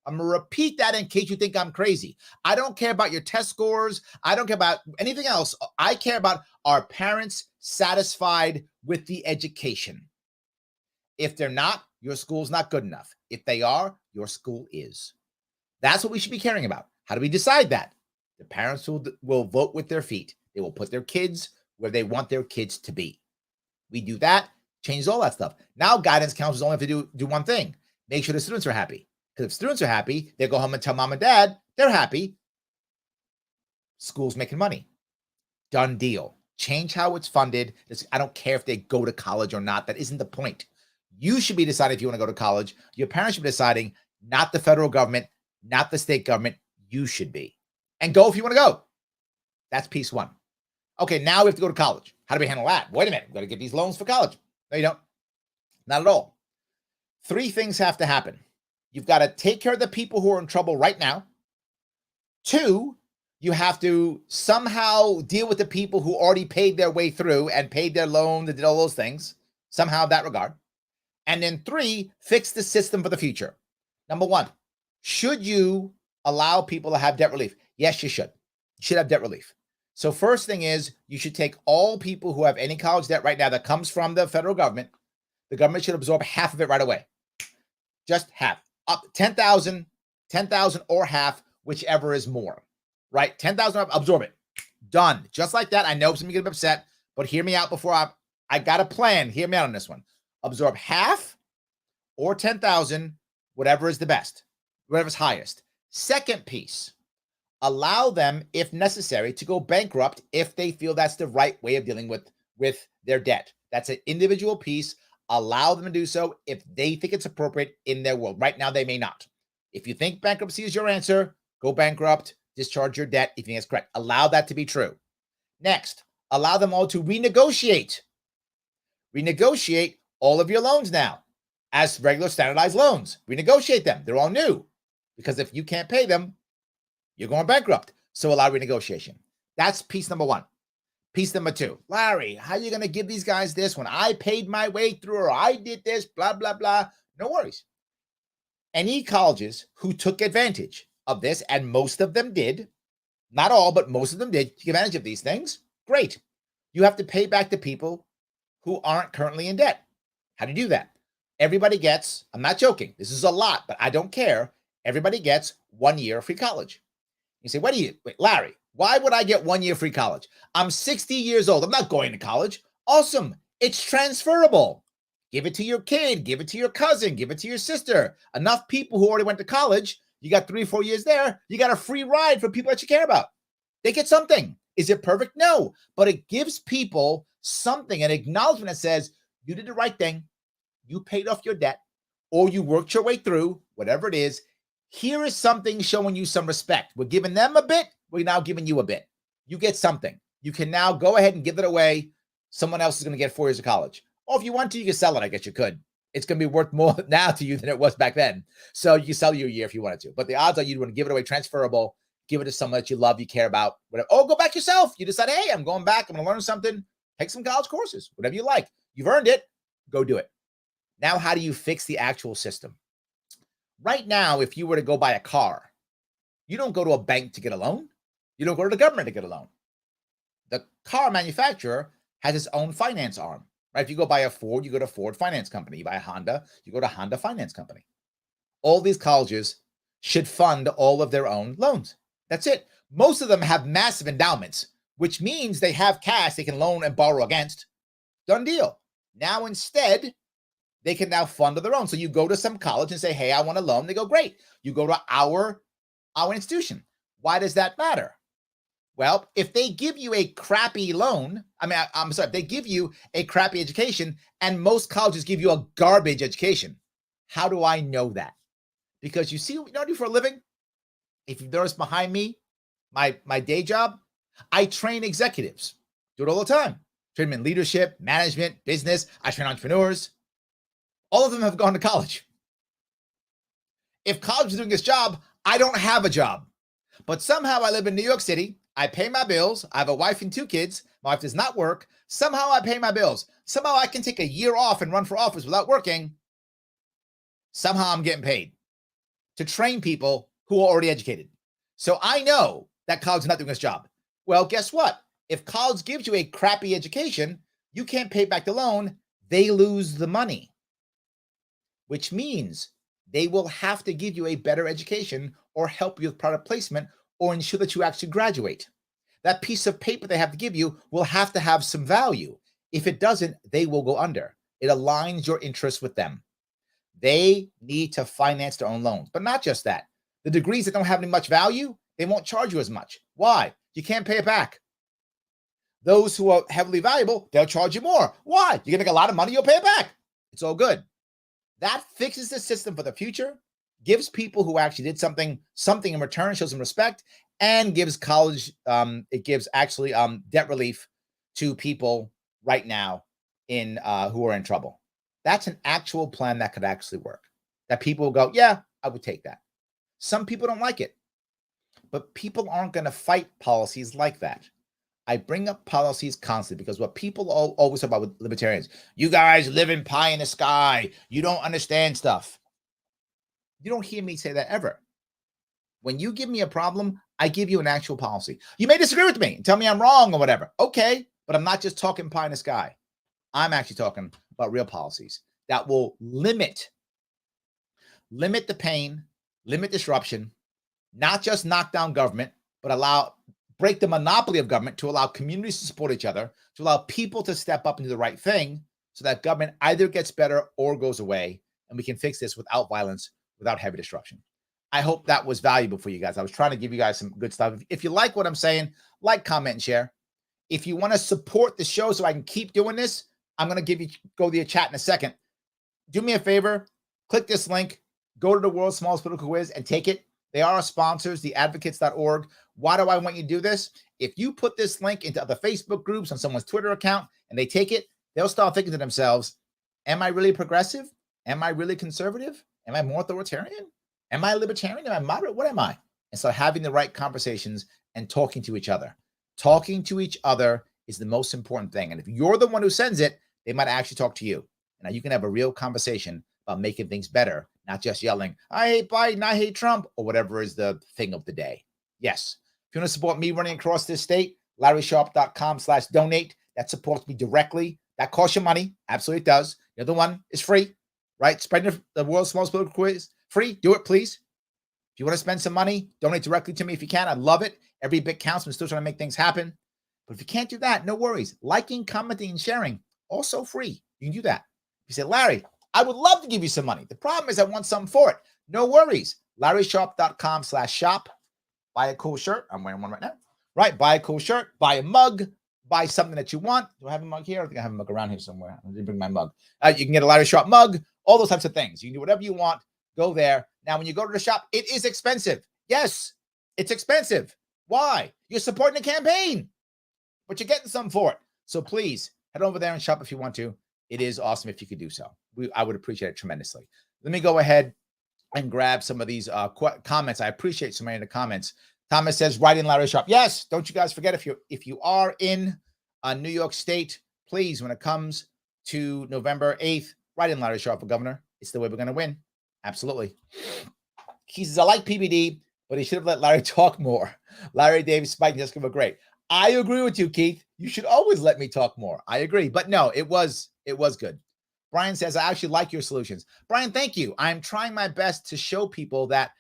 Speaker 1: I'm going to repeat that in case you think I'm crazy. I don't care about your test scores. I don't care about anything else. I care about, are parents satisfied with the education? If they're not, your school's not good enough. If they are, your school is. That's what we should be caring about. How do we decide that? The parents will vote with their feet. They will put their kids where they want their kids to be. We do that, changes all that stuff. Now guidance counselors only have to do one thing. Make sure the students are happy. Because if students are happy, they go home and tell mom and dad they're happy. School's making money. Done deal. Change how it's funded. I don't care if they go to college or not. That isn't the point. You should be deciding if you want to go to college. Your parents should be deciding, not the federal government, not the state government. You should be. And go if you want to go. That's piece one. Okay, now we have to go to college. How do we handle that? Wait a minute. We've got to get these loans for college. No, you don't. Not at all. 3 things have to happen. You've got to take care of the people who are in trouble right now. 2, you have to somehow deal with the people who already paid their way through and paid their loans and did all those things, somehow in that regard. And then 3, fix the system for the future. Number 1, should you allow people to have debt relief? Yes, you should. You should have debt relief. So first thing is, you should take all people who have any college debt right now that comes from the federal government. The government should absorb half of it right away. Just half. Up 10,000 or half, whichever is more, right? 10,000, absorb it. Done. Just like that. I know some of you get upset, but hear me out before I got a plan. Hear me out on this one. Absorb half or 10,000, whatever is the best, whatever's highest. Second piece, allow them, if necessary, to go bankrupt if they feel that's the right way of dealing with their debt. That's an individual piece. Allow them to do so if they think it's appropriate in their world. Right now, they may not. If you think bankruptcy is your answer, go bankrupt, discharge your debt if you think it's correct. Allow that to be true. Next, allow them all to renegotiate. Renegotiate all of your loans now as regular standardized loans. Renegotiate them. They're all new. Because if you can't pay them, you're going bankrupt. So allow renegotiation. That's piece number 1. Piece number 2, Larry, how are you going to give these guys this when I paid my way through or I did this, blah, blah, blah. No worries. Any colleges who took advantage of this, and most of them did, not all, but most of them did take advantage of these things, great. You have to pay back the people who aren't currently in debt. How do you do that? Everybody gets, I'm not joking, this is a lot, but I don't care. Everybody gets 1 year of free college. You say, wait, Larry, why would I get 1 year free college? I'm 60 years old. I'm not going to college. Awesome. It's transferable. Give it to your kid. Give it to your cousin. Give it to your sister. Enough people who already went to college. You got 3 or 4 years there. You got a free ride for people that you care about. They get something. Is it perfect? No. But it gives people something, an acknowledgement that says, you did the right thing. You paid off your debt, or you worked your way through, whatever it is. Here is something showing you some respect. We're giving them a bit. We're now giving you a bit. You get something. You can now go ahead and give it away. Someone else is going to get 4 years of college. Or if you want to, you can sell it. I guess you could. It's going to be worth more now to you than it was back then. So you can sell you a year if you wanted to. But the odds are you'd want to give it away transferable, give it to someone that you love, you care about, whatever. Oh, go back yourself. You decide, hey, I'm going back. I'm going to learn something. Take some college courses, whatever you like. You've earned it. Go do it. Now, how do you fix the actual system? Right now, if you were to go buy a car, you don't go to a bank to get a loan. You don't go to the government to get a loan. The car manufacturer has its own finance arm, right? If you go buy a Ford, you go to Ford Finance Company. You buy a Honda, you go to Honda Finance Company. All these colleges should fund all of their own loans. That's it. Most of them have massive endowments, which means they have cash they can loan and borrow against. Done deal. Now, instead, they can now fund their own. So you go to some college and say, hey, I want a loan. They go, great. You go to our institution. Why does that matter? Well, if they give you a crappy loan, if they give you a crappy education, and most colleges give you a garbage education, how do I know that? Because you see what I do for a living? If you've noticed behind me, my day job, I train executives. Do it all the time. Train them in leadership, management, business. I train entrepreneurs. All of them have gone to college. If college is doing this job, I don't have a job. But somehow I live in New York City. I pay my bills. I have a wife and 2 kids. My wife does not work. Somehow I pay my bills. Somehow I can take a year off and run for office without working. Somehow I'm getting paid. to train people who are already educated. So I know that college is not doing its job. Well, guess what? If college gives you a crappy education, you can't pay back the loan. They lose the money, which means they will have to give you a better education or help you with product placement or ensure that you actually graduate. That piece of paper they have to give you will have to have some value. If it doesn't, they will go under. It aligns your interests with them. They need to finance their own loans, but not just that. The degrees that don't have any much value, they won't charge you as much. Why? You can't pay it back. Those who are heavily valuable, they'll charge you more. Why? You're going to make a lot of money, you'll pay it back. It's all good. That fixes the system for the future, gives people who actually did something in return, shows them respect, and gives college, it gives actually debt relief to people right now in who are in trouble. That's an actual plan that could actually work. That people will go, yeah, I would take that. Some people don't like it, but people aren't going to fight policies like that. I bring up policies constantly because what people always talk about with libertarians, you guys live in pie in the sky. You don't understand stuff. You don't hear me say that ever. When you give me a problem, I give you an actual policy. You may disagree with me and tell me I'm wrong or whatever. Okay, but I'm not just talking pie in the sky. I'm actually talking about real policies that will limit the pain, limit disruption, not just knock down government, but break the monopoly of government to allow communities to support each other, to allow people to step up and do the right thing so that government either gets better or goes away. And we can fix this without violence, without heavy disruption. I hope that was valuable for you guys. I was trying to give you guys some good stuff. If you like what I'm saying, like, comment, and share. If you want to support the show so I can keep doing this, I'm going to go to your chat in a second. Do me a favor, click this link, go to the World's Smallest Political Quiz and take it. They are our sponsors, theadvocates.org. Why do I want you to do this? If you put this link into other Facebook groups on someone's Twitter account and they take it, they'll start thinking to themselves, am I really progressive? Am I really conservative? Am I more authoritarian? Am I libertarian? Am I moderate? What am I? And start having the right conversations and talking to each other. Talking to each other is the most important thing. And if you're the one who sends it, they might actually talk to you. And now you can have a real conversation about making things better, not just yelling, I hate Biden, I hate Trump, or whatever is the thing of the day. Yes. If you want to support me running across this state, LarrySharpe.com/donate. That supports me directly. That costs you money. Absolutely it does. The other one is free, right? Spreading the world's smallest political quiz. Free. Do it, please. If you want to spend some money, donate directly to me if you can. I'd love it. Every bit counts. I'm still trying to make things happen. But if you can't do that, no worries. Liking, commenting, and sharing, also free. You can do that. You say, Larry, I would love to give you some money. The problem is I want something for it. No worries. LarrySharpe.com/shop. Buy a cool shirt. I'm wearing one right now. Right. Buy a cool shirt. Buy a mug. Buy something that you want. Do I have a mug here? I think I have a mug around here somewhere. I didn't bring my mug. You can get a Larry Sharpe mug. All those types of things. You can do whatever you want. Go there. Now, when you go to the shop, it is expensive. Yes, it's expensive. Why? You're supporting the campaign, but you're getting something for it. So please head over there and shop if you want to. It is awesome if you could do so. I would appreciate it tremendously. Let me go ahead and grab some of these comments. I appreciate so many of the comments. Thomas says, write in Larry Sharpe. Yes, don't you guys forget, if you are in New York State, please, when it comes to November 8th, write in Larry Sharpe for governor. It's the way we're going to win. Absolutely. He says, I like PBD, but he should have let Larry talk more. Larry, Dave, Spike, and Jessica were great. I agree with you, Keith. You should always let me talk more. I agree. But no, it was good. Brian says, I actually like your solutions. Brian, thank you. I'm trying my best to show people that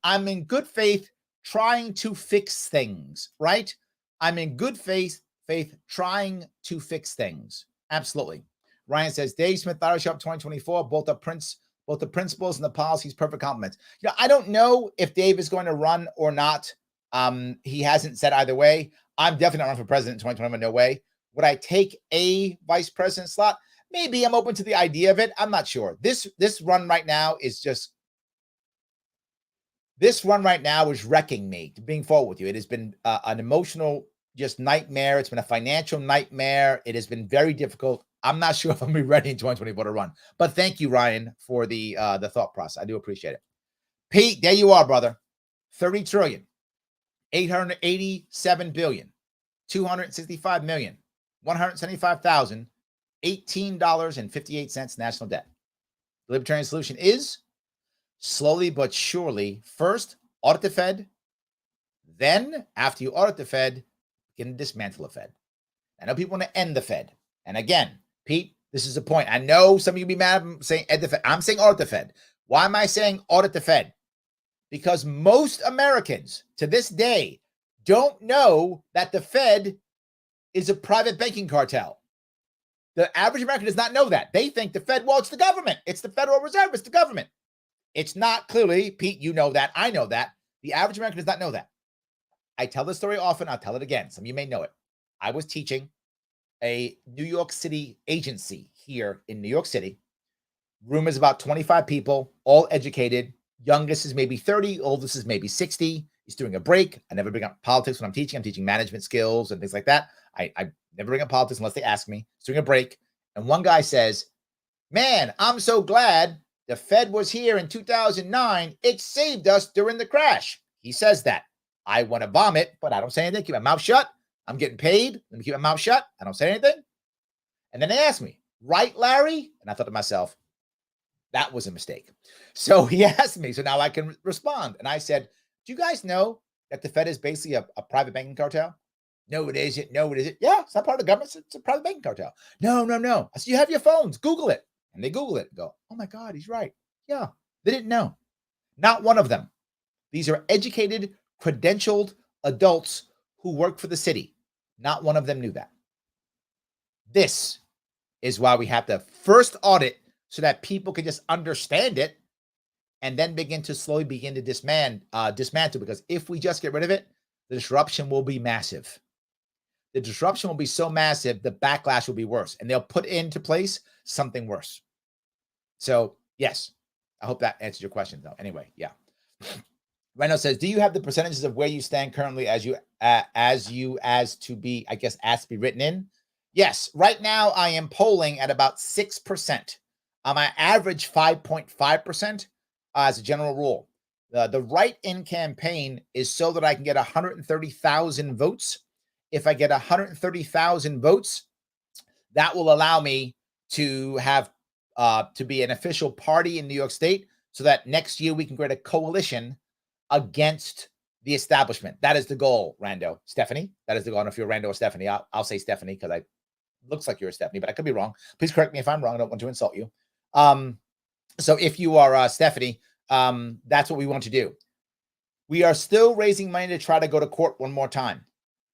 Speaker 1: I'm in good faith trying to fix things, right? I'm in good faith trying to fix things. Absolutely. Ryan says, Dave Smith, Larry Sharpe 2024, both the principles and the policies, perfect compliments. I don't know if Dave is going to run or not. He hasn't said either way. I'm definitely not running for president in 2021. No way. Would I take a vice president slot? Maybe. I'm open to the idea of it. I'm not sure. This run right now is wrecking me, being forward with you. It has been an emotional just nightmare. It's been a financial nightmare. It has been very difficult. I'm not sure if I'm going to be ready in 2024 to run. But thank you, Ryan, for the thought process. I do appreciate it. Pete, there you are, brother. 30 trillion, 887 billion, 265 million, 175,000, $18.58 national debt. The libertarian solution is slowly but surely, first audit the Fed. Then, after you audit the Fed, you can dismantle the Fed. I know people want to end the Fed. And again, Pete, this is the point. I know some of you be mad at saying end the Fed. I'm saying audit the Fed. Why am I saying audit the Fed? Because most Americans to this day don't know that the Fed is a private banking cartel. The average American does not know that. They think the Fed, well, it's the government. It's the Federal Reserve. It's the government. It's not. Clearly, Pete, you know that. I know that. The average American does not know that. I tell this story often. I'll tell it again. Some of you may know it. I was teaching a New York City agency here in New York City. Room is about 25 people, all educated. Youngest is maybe 30. Oldest is maybe 60. He's doing a break. I never bring up politics when I'm teaching. I'm teaching management skills and things like that. I never bring up politics unless they ask me. He's doing a break. And one guy says, man, I'm so glad the Fed was here in 2009. It saved us during the crash. He says that. I want to vomit, but I don't say anything. Keep my mouth shut. I'm getting paid. Let me keep my mouth shut. I don't say anything. And then they asked me, right, Larry? And I thought to myself, that was a mistake. So he asked me, so now I can respond. And I said, do you guys know that the Fed is basically a private banking cartel? No, it isn't. No, it isn't. Yeah, it's not part of the government. It's a private banking cartel. No. I said, you have your phones. Google it. And they Google it and go, oh my God, he's right. Yeah, they didn't know. Not one of them. These are educated, credentialed adults who work for the city. Not one of them knew that. This is why we have to first audit so that people can just understand it and then begin to slowly begin to dismantle. Because if we just get rid of it, the disruption will be massive. The disruption will be so massive, the backlash will be worse. And they'll put into place something worse. So, yes, I hope that answers your question, though. Anyway, yeah. Reno says, do you have the percentages of where you stand currently as to be, I guess, asked to be written in? Yes. Right now, I am polling at about 6%. I average 5.5% as a general rule. The write-in campaign is so that I can get 130,000 votes. If I get 130,000 votes, that will allow me to have to be an official party in New York State so that next year we can create a coalition against the establishment. That is the goal, Rando. Stephanie, that is the goal. I don't know if you're Rando or Stephanie. I'll say Stephanie because looks like you're a Stephanie, but I could be wrong. Please correct me if I'm wrong. I don't want to insult you. So if you are Stephanie, that's what we want to do. We are still raising money to try to go to court one more time.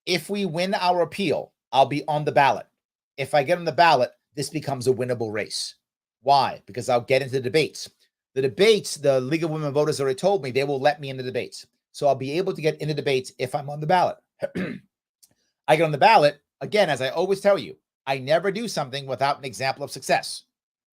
Speaker 1: If we win our appeal, I'll be on the ballot. If I get on the ballot, this becomes a winnable race. Why? Because I'll get into the debates. The debates, the League of Women Voters already told me they will let me in the debates. So I'll be able to get into debates if I'm on the ballot. I get on the ballot, again, as I always tell you, I never do something without an example of success.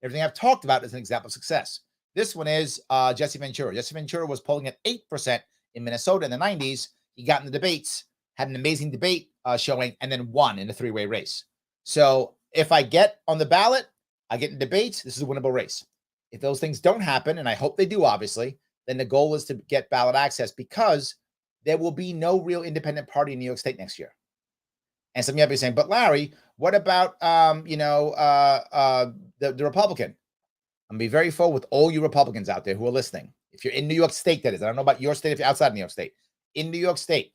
Speaker 1: Everything I've talked about is an example of success. This one is Jesse Ventura. Jesse Ventura was polling at 8% in Minnesota in the 90s. He got in the debates, had an amazing debate showing, and then won in a three-way race. So if I get on the ballot, I get in debates, this is a winnable race. If those things don't happen, and I hope they do, obviously, then the goal is to get ballot access because there will be no real independent party in New York State next year. And some of you might be saying, but Larry, what about, the Republican? I'm going to be very full with all you Republicans out there who are listening. If you're in New York State, that is. I don't know about your state if you're outside New York State. In New York State,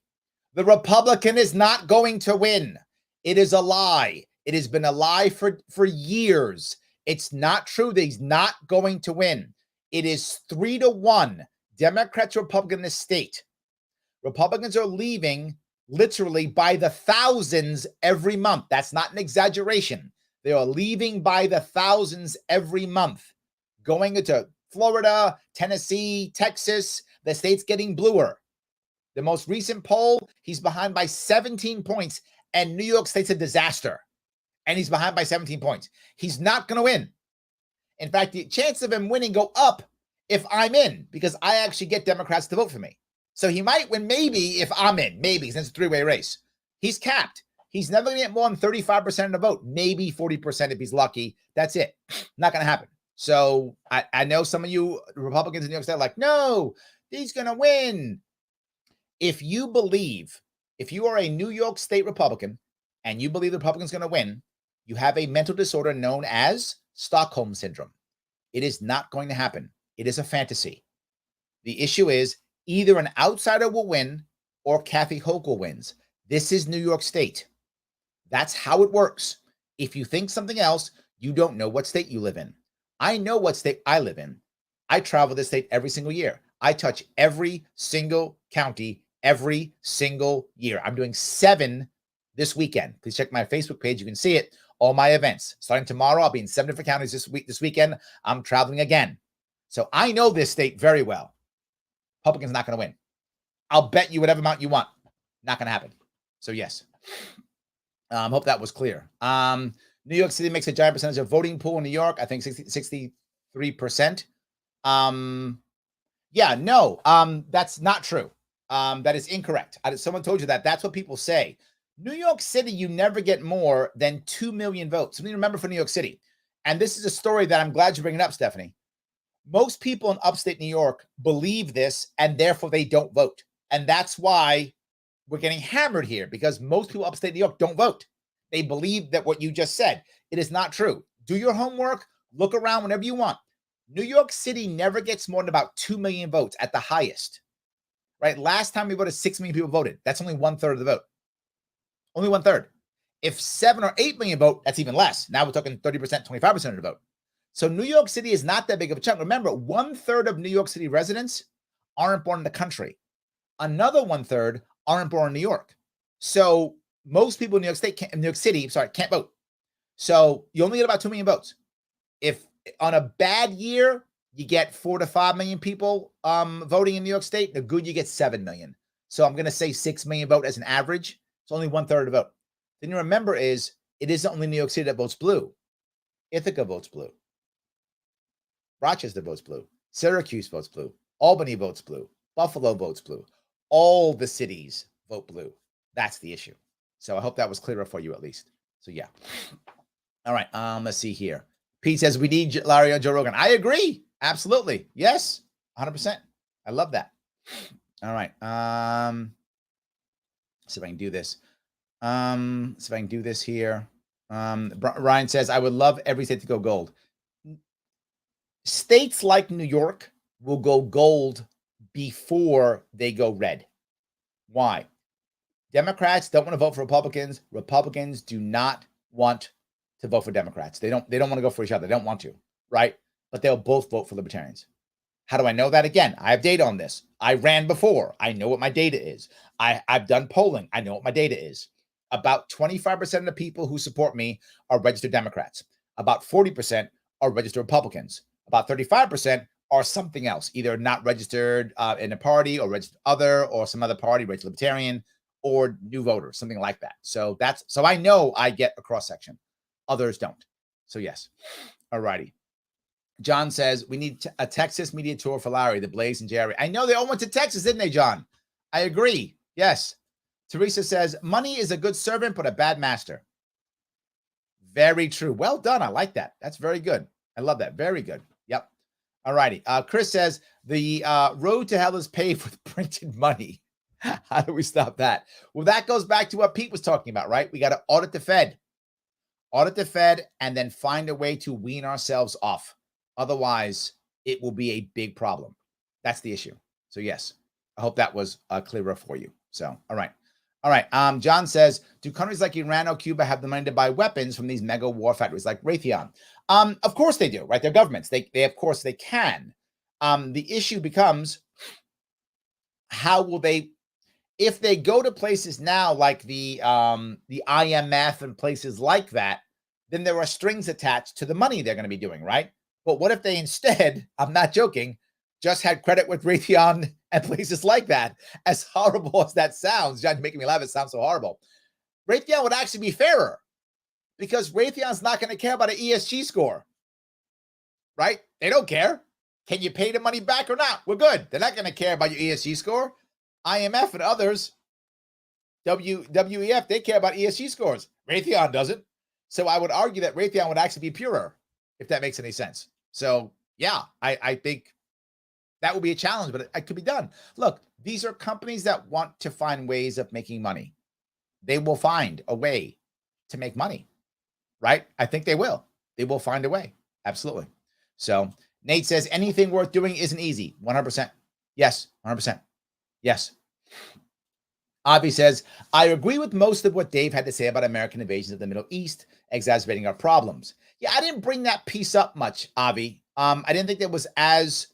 Speaker 1: the Republican is not going to win. It is a lie. It has been a lie for years. It's not true that he's not going to win. It is 3-1, Democrats, Republican in the state. Republicans are leaving literally by the thousands every month. That's not an exaggeration. They are leaving by the thousands every month, going into Florida, Tennessee, Texas. The state's getting bluer. The most recent poll, he's behind by 17 points, and New York State's a disaster. And he's behind by 17 points. He's not going to win. In fact, the chances of him winning go up if I'm in, because I actually get Democrats to vote for me. So he might win maybe if I'm in, maybe, since it's a three-way race. He's capped. He's never going to get more than 35% of the vote, maybe 40% if he's lucky. That's it. Not going to happen. So I know some of you Republicans in New York State are like, no, he's going to win. If you are a New York State Republican and you believe the Republican's going to win, you have a mental disorder known as Stockholm Syndrome. It is not going to happen. It is a fantasy. The issue is either an outsider will win or Kathy Hochul wins. This is New York State. That's how it works. If you think something else, you don't know what state you live in. I know what state I live in. I travel this state every single year. I touch every single county every single year. I'm doing 7 this weekend. Please check my Facebook page. You can see it. All my events. Starting tomorrow, I'll be in 7 different counties this weekend. I'm traveling again. So I know this state very well. Republicans not going to win. I'll bet you whatever amount you want. Not going to happen. So yes. Hope that was clear. New York City makes a giant percentage of voting pool in New York. I think 63%. Yeah, no, that's not true. That is incorrect. Someone told you that. That's what people say. New York City, you never get more than 2 million votes. Something to remember for New York City. And this is a story that I'm glad you're bringing up, Stephanie. Most people in upstate New York believe this, and therefore they don't vote. And that's why we're getting hammered here, because most people upstate New York don't vote. They believe that what you just said. It is not true. Do your homework. Look around whenever you want. New York City never gets more than about 2 million votes at the highest. Right? Last time we voted, 6 million people voted. That's only 1/3 of the vote. Only 1/3. If 7 or 8 million vote, that's even less. Now we're talking 30%, 25% of the vote. So New York City is not that big of a chunk. Remember, 1/3 of New York City residents aren't born in the country. Another 1/3 aren't born in New York. So most people in New York City can't vote. So you only get about 2 million votes. If on a bad year, you get 4 to 5 million people voting in New York State, the good, you get 7 million. So I'm going to say 6 million vote as an average. It's only 1/3 of the vote. Then you remember it isn't only New York City that votes blue. Ithaca votes blue. Rochester votes blue. Syracuse votes blue. Albany votes blue. Buffalo votes blue. All the cities vote blue. That's the issue. So I hope that was clearer for you at least. So yeah. All right. Let's see here. Pete says we need Larry on Joe Rogan. I agree. Absolutely. Yes. 100%. I love that. All right. See if I can do this. See if I can do this here. Ryan says, I would love every state to go gold. States like New York will go gold before they go red. Why? Democrats don't want to vote for Republicans. Republicans do not want to vote for Democrats. They don't want to go for each other. They don't want to, right? But they'll both vote for Libertarians. How do I know that? Again, I have data on this. I ran before. I know what my data is. I've done polling. I know what my data is. About 25% of the people who support me are registered Democrats. About 40% are registered Republicans. About 35% are something else, either not registered in a party or registered other or some other party, registered Libertarian or new voters, something like that. So I know I get a cross section. Others don't. So yes. All righty. John says we need a Texas media tour for Larry, the Blaze, and Jerry. I know they all went to Texas, didn't they, John? I agree. Yes. Teresa says money is a good servant, but a bad master. Very true. Well done. I like that. That's very good. I love that. Very good. Yep. All righty. Chris says the road to hell is paved with printed money. How do we stop that? Well, that goes back to what Pete was talking about, right? We got to audit the Fed. Audit the Fed and then find a way to wean ourselves off. Otherwise, it will be a big problem. That's the issue. So yes, I hope that was clearer for you. So, all right. All right. John says, do countries like Iran or Cuba have the money to buy weapons from these mega war factories like Raytheon? Of course they do, right? They're governments. They of course they can. The issue becomes, how will they, if they go to places now like the IMF and places like that, then there are strings attached to the money they're going to be doing, right? But what if they instead, I'm not joking, just had credit with Raytheon and places like that? As horrible as that sounds, John's making me laugh. It sounds so horrible. Raytheon would actually be fairer because Raytheon's not going to care about an ESG score, right? They don't care. Can you pay the money back or not? We're good. They're not going to care about your ESG score. IMF and others, WEF, they care about ESG scores. Raytheon doesn't. So I would argue that Raytheon would actually be purer, if that makes any sense. So yeah, I think that would be a challenge, but it could be done. Look, these are companies that want to find ways of making money. They will find a way to make money, right? I think they will. They will find a way. Absolutely. So Nate says anything worth doing isn't easy. 100%. Yes, 100%. Yes. Avi says, I agree with most of what Dave had to say about American invasions of the Middle East exacerbating our problems. Yeah, I didn't bring that piece up much, Avi. I didn't think that was as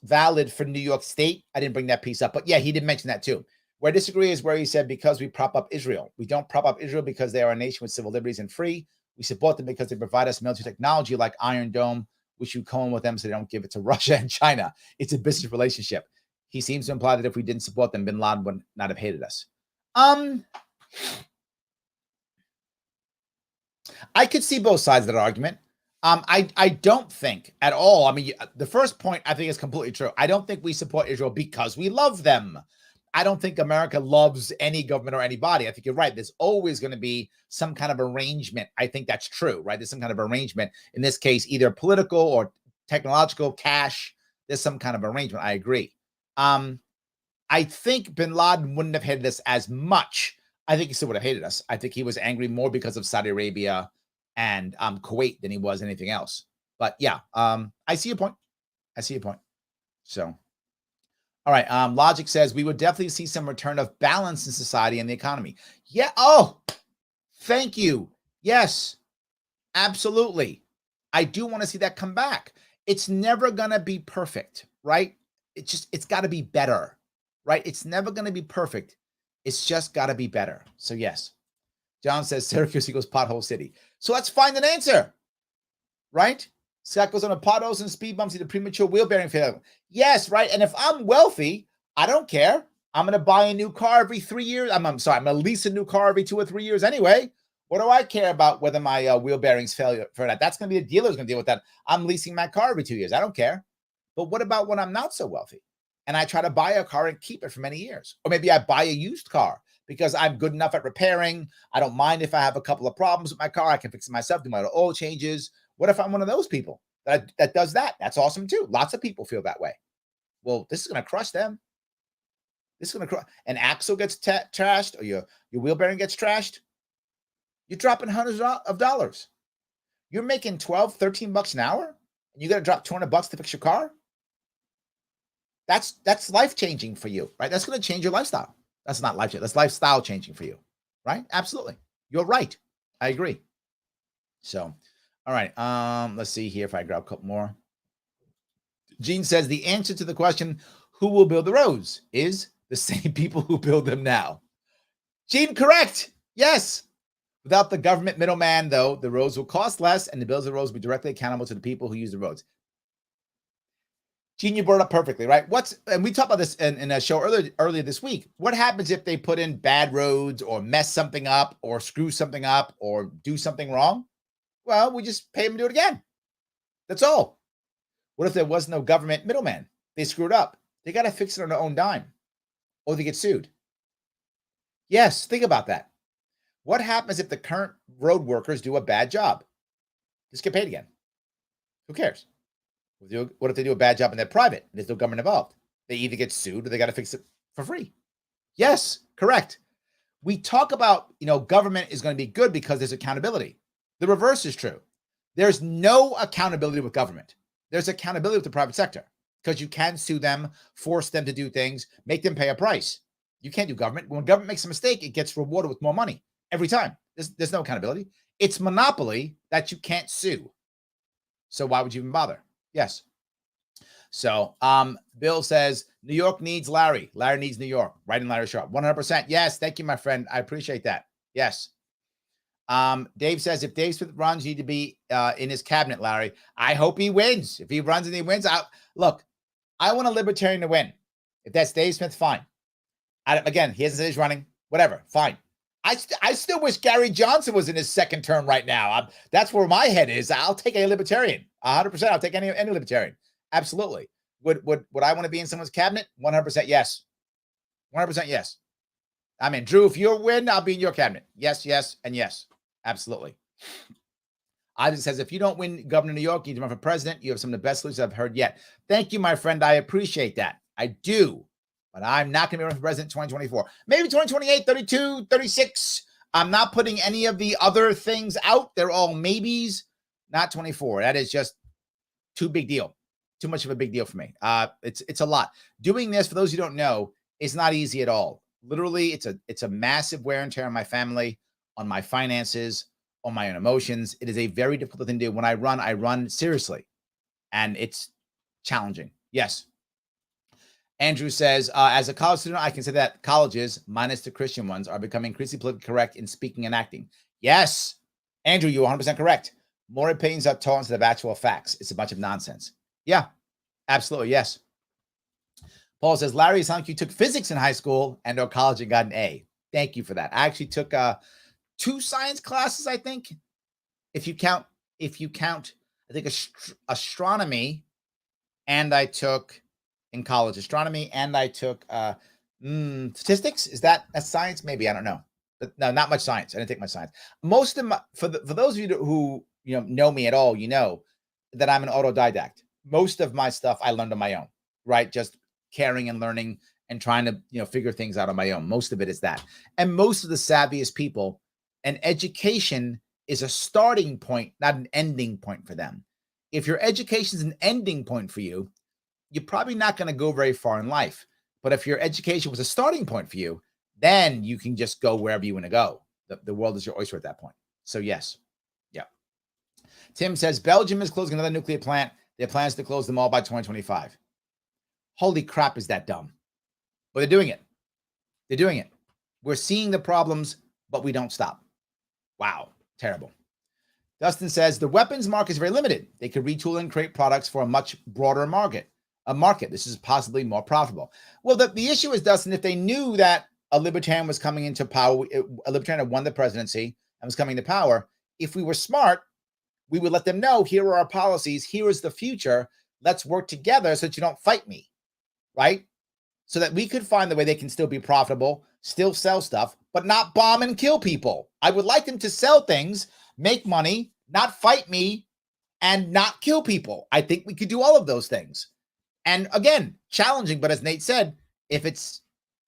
Speaker 1: valid for New York State. I didn't bring that piece up, but yeah, he did mention that too. Where I disagree is where he said, because we prop up Israel. We don't prop up Israel because they are a nation with civil liberties and free. We support them because they provide us military technology like Iron Dome, which we co-own with them so they don't give it to Russia and China. It's a business relationship. He seems to imply that if we didn't support them, bin Laden would not have hated us. I could see both sides of that argument. I don't think at all. I mean, the first point I think is completely true. I don't think we support Israel because we love them. I don't think America loves any government or anybody. I think you're right. There's always going to be some kind of arrangement. I think that's true, right? There's some kind of arrangement. In this case, either political or technological, cash. There's some kind of arrangement. I agree. I think bin Laden wouldn't have hated us as much. I think he still would have hated us. I think he was angry more because of Saudi Arabia and Kuwait than he was anything else. But yeah, I see your point. I see your point. So, all right. Logic says we would definitely see some return of balance in society and the economy. Yeah. Oh, thank you. Yes, absolutely. I do want to see that come back. It's never going to be perfect, right? It's got to be better, right? It's never going to be perfect. It's just got to be better. So yes. John says Syracuse equals pothole city. So let's find an answer, right? Scott goes on a potholes and speed bumps into premature wheel bearing failure. Yes, right. And if I'm wealthy, I don't care. I'm going to buy a new car every 3 years. I'm going to lease a new car every 2 or 3 years anyway. What do I care about whether my wheel bearings fail for that? That's going to be the dealer's going to deal with that. I'm leasing my car every 2 years. I don't care. But what about when I'm not so wealthy and I try to buy a car and keep it for many years? Or maybe I buy a used car because I'm good enough at repairing. I don't mind if I have a couple of problems with my car. I can fix it myself, do my oil changes. What if I'm one of those people that does that? That's awesome too. Lots of people feel that way. Well, this is going to crush them. This is going to crush. An axle gets trashed or your wheel bearing gets trashed. You're dropping hundreds of dollars. You're making 12, 13 bucks an hour and you got to drop 200 bucks to fix your car. That's life-changing for you, right? That's going to change your lifestyle. That's not life-changing. That's lifestyle changing for you, right? Absolutely. You're right. I agree. So, all right. Let's see here if I grab a couple more. Gene says the answer to the question, who will build the roads, is the same people who build them now. Gene, correct. Yes. Without the government middleman, though, the roads will cost less and the builders of the roads will be directly accountable to the people who use the roads. Gene, you brought it up perfectly, right? And we talked about this in a show earlier this week. What happens if they put in bad roads or mess something up or screw something up or do something wrong? Well, we just pay them to do it again. That's all. What if there was no government middleman? They screwed up. They got to fix it on their own dime or they get sued. Yes, think about that. What happens if the current road workers do a bad job? Just get paid again. Who cares? What if they do a bad job and they're private and there's no government involved? They either get sued or they got to fix it for free. Yes, correct. We talk about, government is going to be good because there's accountability. The reverse is true. There's no accountability with government. There's accountability with the private sector because you can sue them, force them to do things, make them pay a price. You can't do government. When government makes a mistake, it gets rewarded with more money every time. There's no accountability. It's monopoly that you can't sue. So why would you even bother? Yes. So Bill says, New York needs Larry. Larry needs New York. Right in Larry Sharpe. 100%. Yes. Thank you, my friend. I appreciate that. Yes. Dave says, if Dave Smith runs, you need to be in his cabinet, Larry. I hope he wins. If he runs and he wins, look, I want a libertarian to win. If that's Dave Smith, fine. Again, he hasn't said he's running. Whatever. Fine. I still wish Gary Johnson was in his second term right now. That's where my head is. I'll take a libertarian. 100%. I'll take any libertarian. Absolutely. Would I want to be in someone's cabinet? 100% yes. 100% yes. I mean, Drew, if you win, I'll be in your cabinet. Yes, yes, and yes. Absolutely. Isaac says, if you don't win governor of New York, you need to run for president. You have some of the best solutions I've heard yet. Thank you, my friend. I appreciate that. I do. But I'm not going to be running for president in 2024. Maybe 2028, 32, 36. I'm not putting any of the other things out. They're all maybes, not 24. That is just too big deal. too much of a big deal for me. It's a lot. Doing this, for those who don't know, is not easy at all. Literally, it's a massive wear and tear on my family, on my finances, on my own emotions. It is a very difficult thing to do. When I run seriously, and it's challenging. Yes. Andrew says, as a college student, I can say that colleges, minus the Christian ones, are becoming increasingly politically correct in speaking and acting. Yes, Andrew, you're 100% correct. More opinions are told instead of actual facts. It's a bunch of nonsense. Yeah, absolutely. Yes. Paul says, Larry, it sounds like you took physics in high school and or college and got an A. Thank you for that. I actually took 2 science classes, I think. If you count, I think astronomy, and I took in college astronomy, and I took statistics. Is that's science? Maybe, I don't know. But no, not much science. I didn't take much science. Most of my, for those of you who know me at all, you know that I'm an autodidact. Most of my stuff I learned on my own, right? Just caring and learning and trying to figure things out on my own. Most of it is that. And most of the savviest people, an education is a starting point, not an ending point for them. If your education is an ending point for you, you're probably not going to go very far in life. But if your education was a starting point for you, then you can just go wherever you want to go. The world is your oyster at that point. So yes. Yeah. Tim says, Belgium is closing another nuclear plant. Their plans to close them all by 2025. Holy crap, is that dumb? But they're doing it. They're doing it. We're seeing the problems, but we don't stop. Wow. Terrible. Dustin says, the weapons market is very limited. They could retool and create products for a much broader market. This is possibly more profitable. Well, the issue is, Dustin, if they knew that a libertarian was coming into power, a libertarian had won the presidency and was coming to power, if we were smart, we would let them know, here are our policies, here is the future, let's work together so that you don't fight me, right? So that we could find the way they can still be profitable, still sell stuff, but not bomb and kill people. I would like them to sell things, make money, not fight me, and not kill people. I think we could do all of those things. And again, challenging, but as Nate said, if it's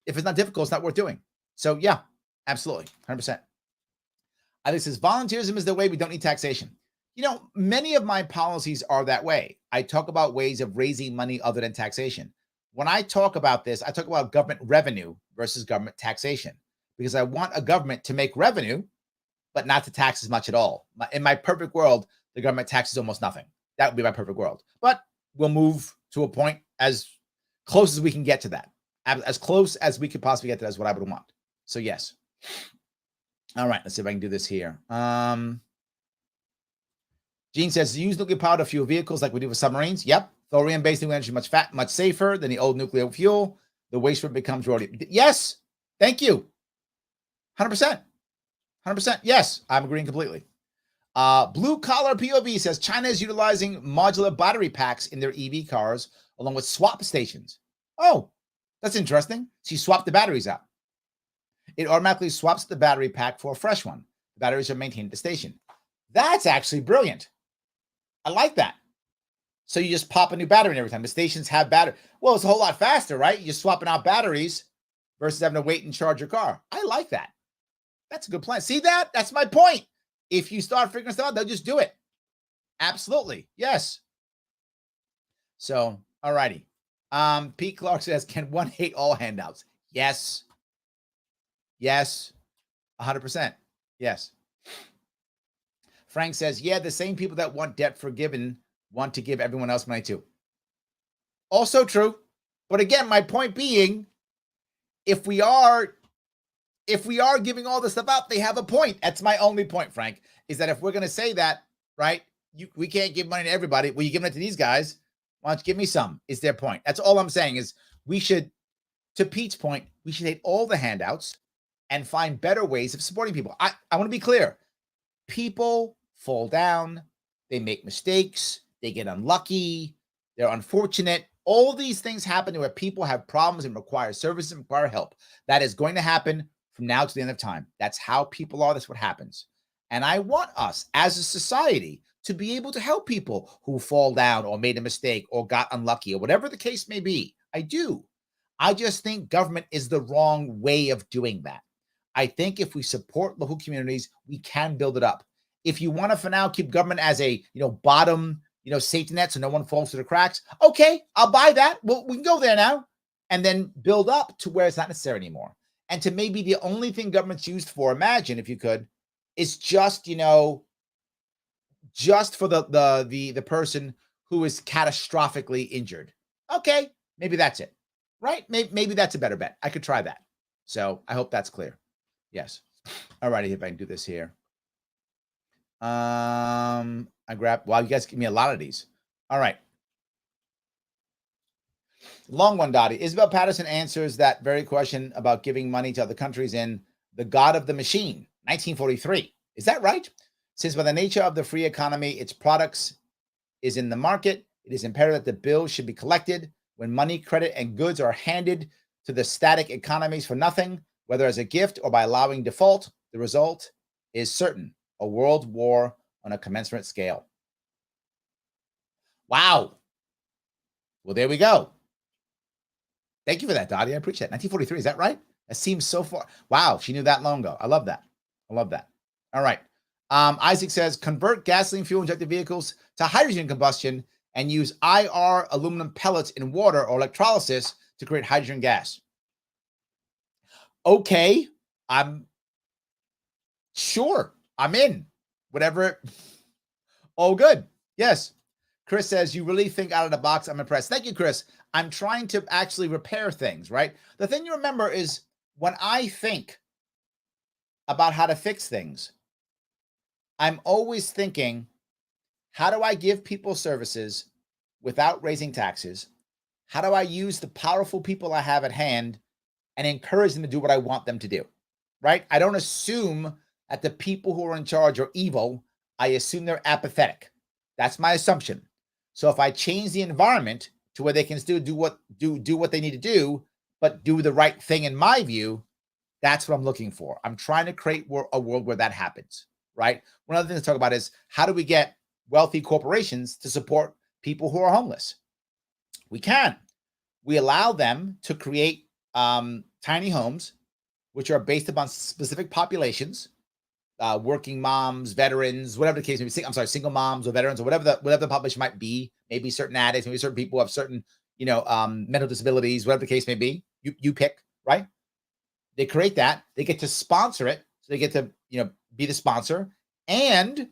Speaker 1: not difficult, it's not worth doing. So yeah, absolutely, 100%. I think it says volunteerism is the way. We don't need taxation. Many of my policies are that way. I talk about ways of raising money other than taxation. When I talk about this, I talk about government revenue versus government taxation, because I want a government to make revenue, but not to tax as much at all. In my perfect world, the government taxes almost nothing. That would be my perfect world. But we'll move to a point as close as we can get to that. As close as we could possibly get to that is what I would want. So yes. All right, let's see if I can do this here. Gene says, use nuclear power to fuel vehicles like we do with submarines. Yep. Thorium-based nuclear energy is much safer than the old nuclear fuel. The waste from it becomes rhodium. Yes. Thank you. 100%. 100%. Yes. I'm agreeing completely. Blue Collar POV says, China is utilizing modular battery packs in their EV cars along with swap stations. Oh, that's interesting. So you swap the batteries out. It automatically swaps the battery pack for a fresh one. The batteries are maintained at the station. That's actually brilliant. I like that. So you just pop a new battery in every time. The stations have battery. Well, it's a whole lot faster, right? You're swapping out batteries versus having to wait and charge your car. I like that. That's a good plan. See that? That's my point. If you start figuring stuff out, they'll just do it. Absolutely. Yes. So, all righty. Pete Clark says, can one hate all handouts? Yes. Yes. 100%. Yes. Frank says, yeah, the same people that want debt forgiven want to give everyone else money too. Also true. But again, my point being, if we are giving all this stuff out, they have a point. That's my only point, Frank, is that if we're going to say that, right, we can't give money to everybody. Well, you're giving it to these guys. Why don't you give me some? Is their point. That's all I'm saying is we should, to Pete's point, we should hate all the handouts and find better ways of supporting people. I want to be clear. People fall down. They make mistakes. They get unlucky. They're unfortunate. All these things happen where people have problems and require services and require help. That is going to happen from now to the end of time. That's how people are. That's what happens. And I want us as a society to be able to help people who fall down or made a mistake or got unlucky or whatever the case may be. I do. I just think government is the wrong way of doing that. I think if we support local communities, we can build it up. If you want to, for now, keep government as a, bottom, safety net so no one falls through the cracks. Okay, I'll buy that. Well, we can go there now and then build up to where it's not necessary anymore. And to maybe the only thing government's used for, imagine if you could, is just, just for the person who is catastrophically injured. Okay, maybe that's it, right? Maybe that's a better bet. I could try that. So I hope that's clear. Yes. All righty, if I can do this here. I grab. Wow, you guys give me a lot of these. All right. Long one, Dottie. Isabel Patterson answers that very question about giving money to other countries in The God of the Machine, 1943. Is that right? Since by the nature of the free economy, its products is in the market, it is imperative that the bills should be collected. When money, credit, and goods are handed to the static economies for nothing, whether as a gift or by allowing default, the result is certain: a world war on a commensurate scale. Wow. Well, there we go. Thank you for that, Dottie. I appreciate it. 1943, is that right? That seems so far. Wow, she knew that long ago. I love that. I love that. All right. Isaac says, convert gasoline fuel injected vehicles to hydrogen combustion and use IR aluminum pellets in water or electrolysis to create hydrogen gas. Okay, I'm sure. I'm in. Whatever. Oh, good. Yes. Chris says, you really think out of the box. I'm impressed. Thank you, Chris. I'm trying to actually repair things, right? The thing you remember is when I think about how to fix things, I'm always thinking, how do I give people services without raising taxes? How do I use the powerful people I have at hand and encourage them to do what I want them to do, right? I don't assume that the people who are in charge are evil. I assume they're apathetic. That's my assumption. So if I change the environment to where they can still do what they need to do, but do the right thing in my view, that's what I'm looking for. I'm trying to create a world where that happens, right? One other thing to talk about is how do we get wealthy corporations to support people who are homeless? We can. We allow them to create tiny homes, which are based upon specific populations, working moms, veterans, whatever the case may be. I'm sorry, single moms or veterans or whatever the population might be. Maybe certain addicts, maybe certain people have certain, mental disabilities, whatever the case may be. You pick, right? They create that. They get to sponsor it. So they get to, be the sponsor. And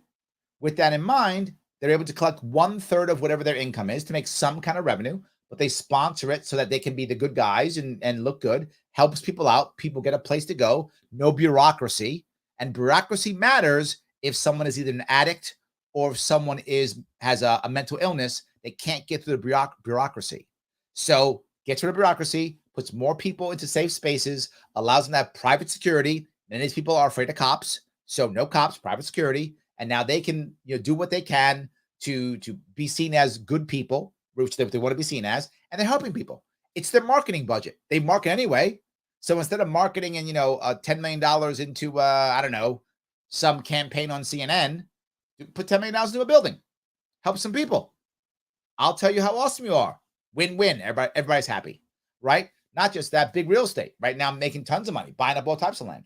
Speaker 1: with that in mind, they're able to collect 1/3 of whatever their income is to make some kind of revenue, but they sponsor it so that they can be the good guys and look good, helps people out. People get a place to go, no bureaucracy. And bureaucracy matters if someone is either an addict or if someone has a mental illness, they can't get through the bureaucracy. So gets rid of bureaucracy, puts more people into safe spaces, allows them to have private security. And these people are afraid of cops. So no cops, private security. And now they can do what they can to be seen as good people, which they want to be seen as, and they're helping people. It's their marketing budget. They market anyway. So instead of marketing and $10 million into I don't know, some campaign on CNN, put $10 million into a building, help some people. I'll tell you how awesome you are. Win-win. Everybody's happy, right? Not just that, big real estate. Right now I'm making tons of money, buying up all types of land.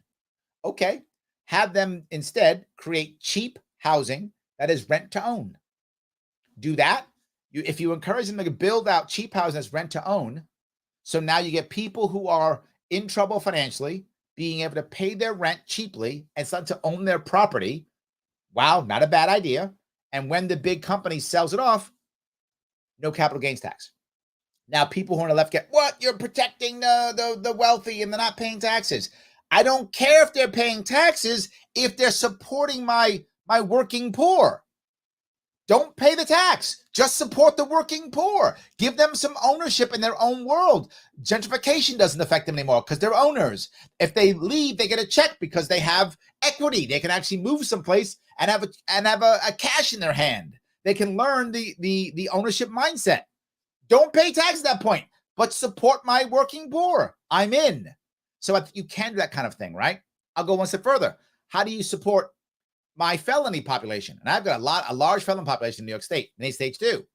Speaker 1: Okay, have them instead create cheap housing that is rent to own. Do that. If you encourage them to build out cheap housing that's rent to own, so now you get people who are in trouble financially being able to pay their rent cheaply and start to own their property. Wow, not a bad idea. And when the big company sells it off, no capital gains tax. Now people who are on the left get, what? You're protecting the wealthy and they're not paying taxes. I don't care if they're paying taxes if they're supporting my working poor. Don't pay the tax. Just support the working poor. Give them some ownership in their own world. Gentrification doesn't affect them anymore because they're owners. If they leave, they get a check because they have equity. They can actually move someplace and have a cash in their hand. They can learn the ownership mindset. Don't pay tax at that point, but support my working poor. I'm in. So I think you can do that kind of thing, right? I'll go one step further. How do you support my felony population? And I've got a large felon population in New York State, many states do.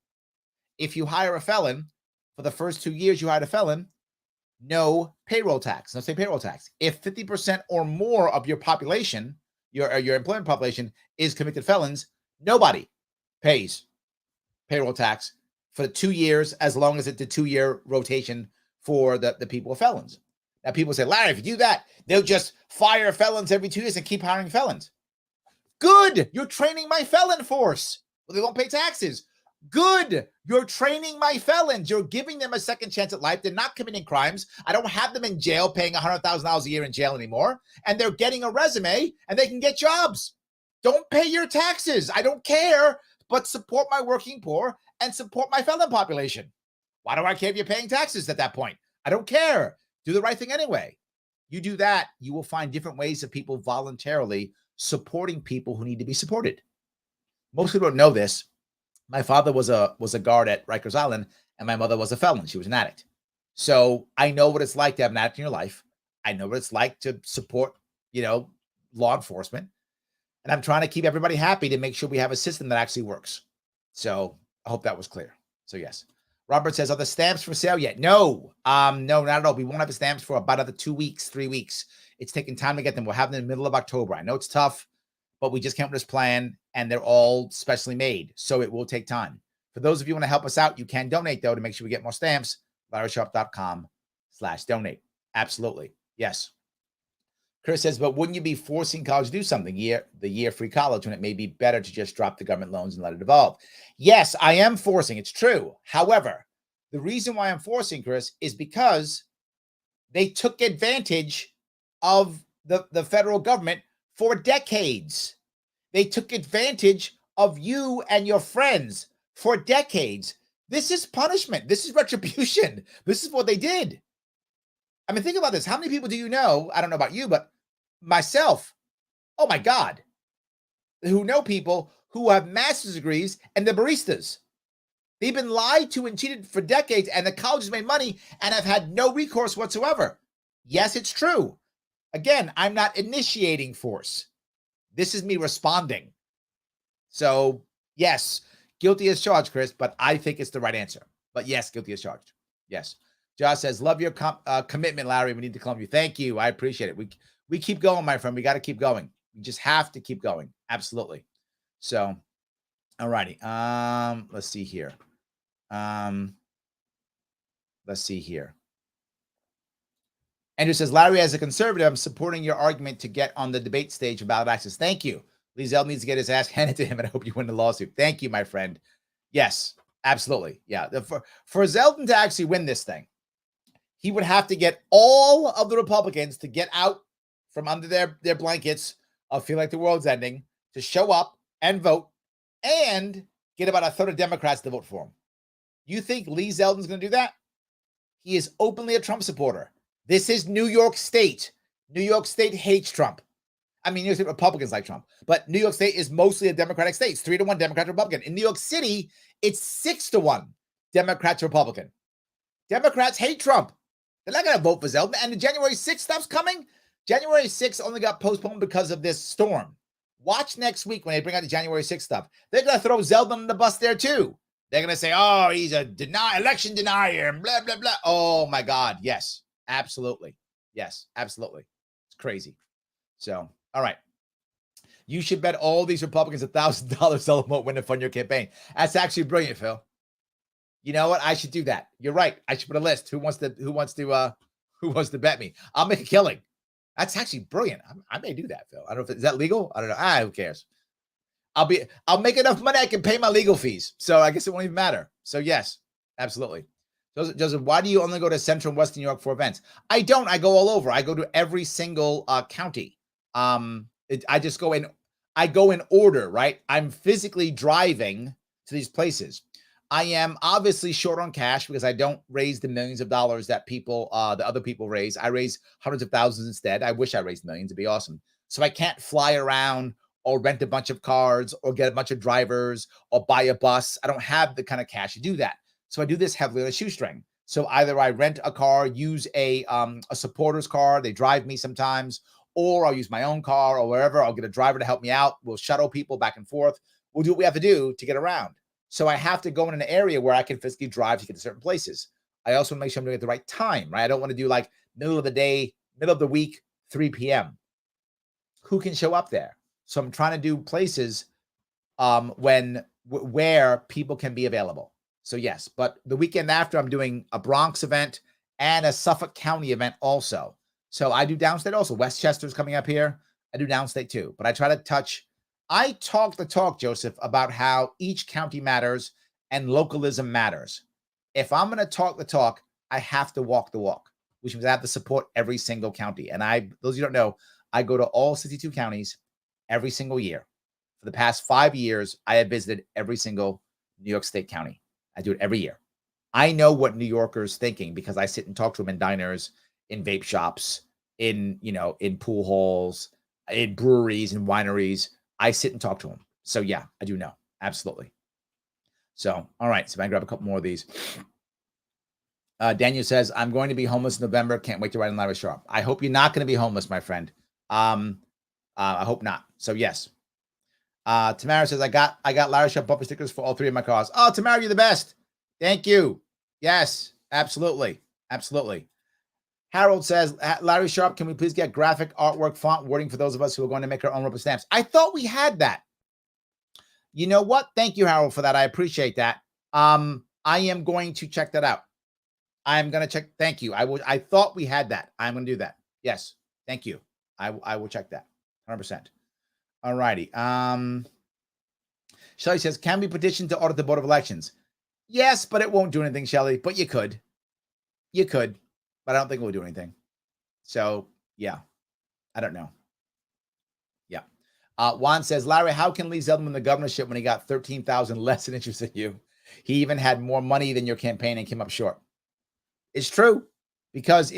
Speaker 1: If you hire a felon, for the first 2 years you hired a felon, no payroll tax, no state payroll tax. If 50% or more of your population, your employment population is convicted felons, nobody pays payroll tax for 2 years, as long as it's a 2-year rotation for the people of felons. Now, people say, Larry, if you do that, they'll just fire felons every 2 years and keep hiring felons. Good. You're training my felon force. Well, they won't pay taxes. Good. You're training my felons. You're giving them a second chance at life. They're not committing crimes. I don't have them in jail paying $100,000 a year in jail anymore. And they're getting a resume and they can get jobs. Don't pay your taxes. I don't care, but support my working poor and support my felon population. Why do I care if you're paying taxes at that point? I don't care. Do the right thing anyway. You do that, you will find different ways of people voluntarily supporting people who need to be supported. Most people don't know this. My father was a guard at Rikers Island, and my mother was a felon. She was an addict. So I know what it's like to have an addict in your life. I know what it's like to support, law enforcement. And I'm trying to keep everybody happy to make sure we have a system that actually works. So I hope that was clear. So yes. Robert says, are the stamps for sale yet? No, no, not at all. We won't have the stamps for about another 2 weeks, 3 weeks. It's taking time to get them. We'll have them in the middle of October. I know it's tough, but we just came up with this plan and they're all specially made. So it will take time. For those of you who want to help us out, you can donate though, to make sure we get more stamps. LarrySharpe.com/donate. Absolutely. Yes. Chris says, but wouldn't you be forcing college to do something the year free college when it may be better to just drop the government loans and let it evolve? Yes, I am forcing. It's true. However, the reason why I'm forcing, Chris, is because they took advantage of the federal government for decades. They took advantage of you and your friends for decades. This is punishment. This is retribution. This is what they did. I mean, think about this. How many people do you know? I don't know about you, but myself, oh my God, who know people who have master's degrees and they're baristas. They've been lied to and cheated for decades, and the colleges made money and have had no recourse whatsoever. Yes, it's true. Again, I'm not initiating force. This is me responding. So, yes, guilty as charged, Chris, but I think it's the right answer. But yes, guilty as charged. Yes. Josh says, love your commitment, Larry. We need to call you. Thank you. I appreciate it. We keep going, my friend. We got to keep going. We just have to keep going. Absolutely. So, all righty. Let's see here. Andrew says, Larry, as a conservative, I'm supporting your argument to get on the debate stage of ballot access. Thank you. Lee Zeldin needs to get his ass handed to him, and I hope you win the lawsuit. Thank you, my friend. Yes, absolutely. Yeah. For Zeldin to actually win this thing, he would have to get all of the Republicans to get out from under their blankets of feeling like the world's ending, to show up and vote, and get about a third of Democrats to vote for him. You think Lee Zeldin's going to do that? He is openly a Trump supporter. This is New York State. New York State hates Trump. I mean, New York State Republicans like Trump, but New York State is mostly a Democratic state. It's 3-1 Democrat Republican. In New York City, it's 6-1 Democrat to Republican. Democrats hate Trump. They're not going to vote for Zeldin. And the January 6th stuff's coming. January 6th only got postponed because of this storm. Watch next week when they bring out the January 6th stuff. They're going to throw Zeldin on the bus there too. They're going to say, oh, he's a election denier and blah, blah, blah. Oh, my God. Yes, absolutely. Yes, absolutely. It's crazy. So, all right. You should bet all these Republicans $1,000 they'll won't win to fund your campaign. That's actually brilliant, Phil. You know what? I should do that. You're right. I should put a list. Who wants to bet me? I'll make a killing. That's actually brilliant. I may do that, Phil. I don't know is that legal? I don't know. Who cares? I'll make enough money I can pay my legal fees. So I guess it won't even matter. So yes, absolutely. Joseph, why do you only go to Central and Western New York for events? I don't. I go all over. I go to every single county. I just go in. I go in order, right? I'm physically driving to these places. I am obviously short on cash because I don't raise the millions of dollars that the other people raise. I raise hundreds of thousands instead. I wish I raised millions. It'd be awesome. So I can't fly around or rent a bunch of cars or get a bunch of drivers or buy a bus. I don't have the kind of cash to do that. So I do this heavily on a shoestring. So either I rent a car, use a supporter's car. They drive me sometimes, or I'll use my own car or wherever. I'll get a driver to help me out. We'll shuttle people back and forth. We'll do what we have to do to get around. So I have to go in an area where I can physically drive to get to certain places. I also want to make sure I'm doing it at the right time, right? I don't want to do like middle of the day, middle of the week, 3 p.m. Who can show up there? So I'm trying to do places when where people can be available. So yes, but the weekend after I'm doing a Bronx event and a Suffolk County event also. So I do downstate also. Westchester's coming up here. I do downstate too, but I try to I talk the talk, Joseph, about how each county matters and localism matters. If I'm going to talk the talk, I have to walk the walk, which means I have to support every single county. And those of you who don't know, I go to all 62 counties every single year. For the past 5 years, I have visited every single New York State county. I do it every year. I know what New Yorkers thinking because I sit and talk to them in diners, in vape shops, in pool halls, in breweries and wineries. I sit and talk to them. So yeah, I do know. Absolutely. So, all right. So I can grab a couple more of these. Daniel says, I'm going to be homeless in November. Can't wait to ride in Larry Sharpe. I hope you're not going to be homeless, my friend. I hope not. So yes. Tamara says, I got Larry Sharpe bumper stickers for all 3 of my cars. Oh, Tamara, you're the best. Thank you. Yes, absolutely. Absolutely. Harold says, Larry Sharpe, can we please get graphic artwork font wording for those of us who are going to make our own rubber stamps? I thought we had that. You know what? Thank you, Harold, for that. I appreciate that. I am going to check that out. I'm going to check. Thank you. I thought we had that. I'm going to do that. Yes. Thank you. I will check that. 100%. All righty. Shelly says, can we petition to audit the Board of Elections? Yes, but it won't do anything, Shelly. But you could. You could. But I don't think it will do anything. So, yeah. I don't know. Yeah. Juan says, Larry, how can Lee Zeldin win the governorship when he got 13,000 less in interest than you? He even had more money than your campaign and came up short. It's true. Because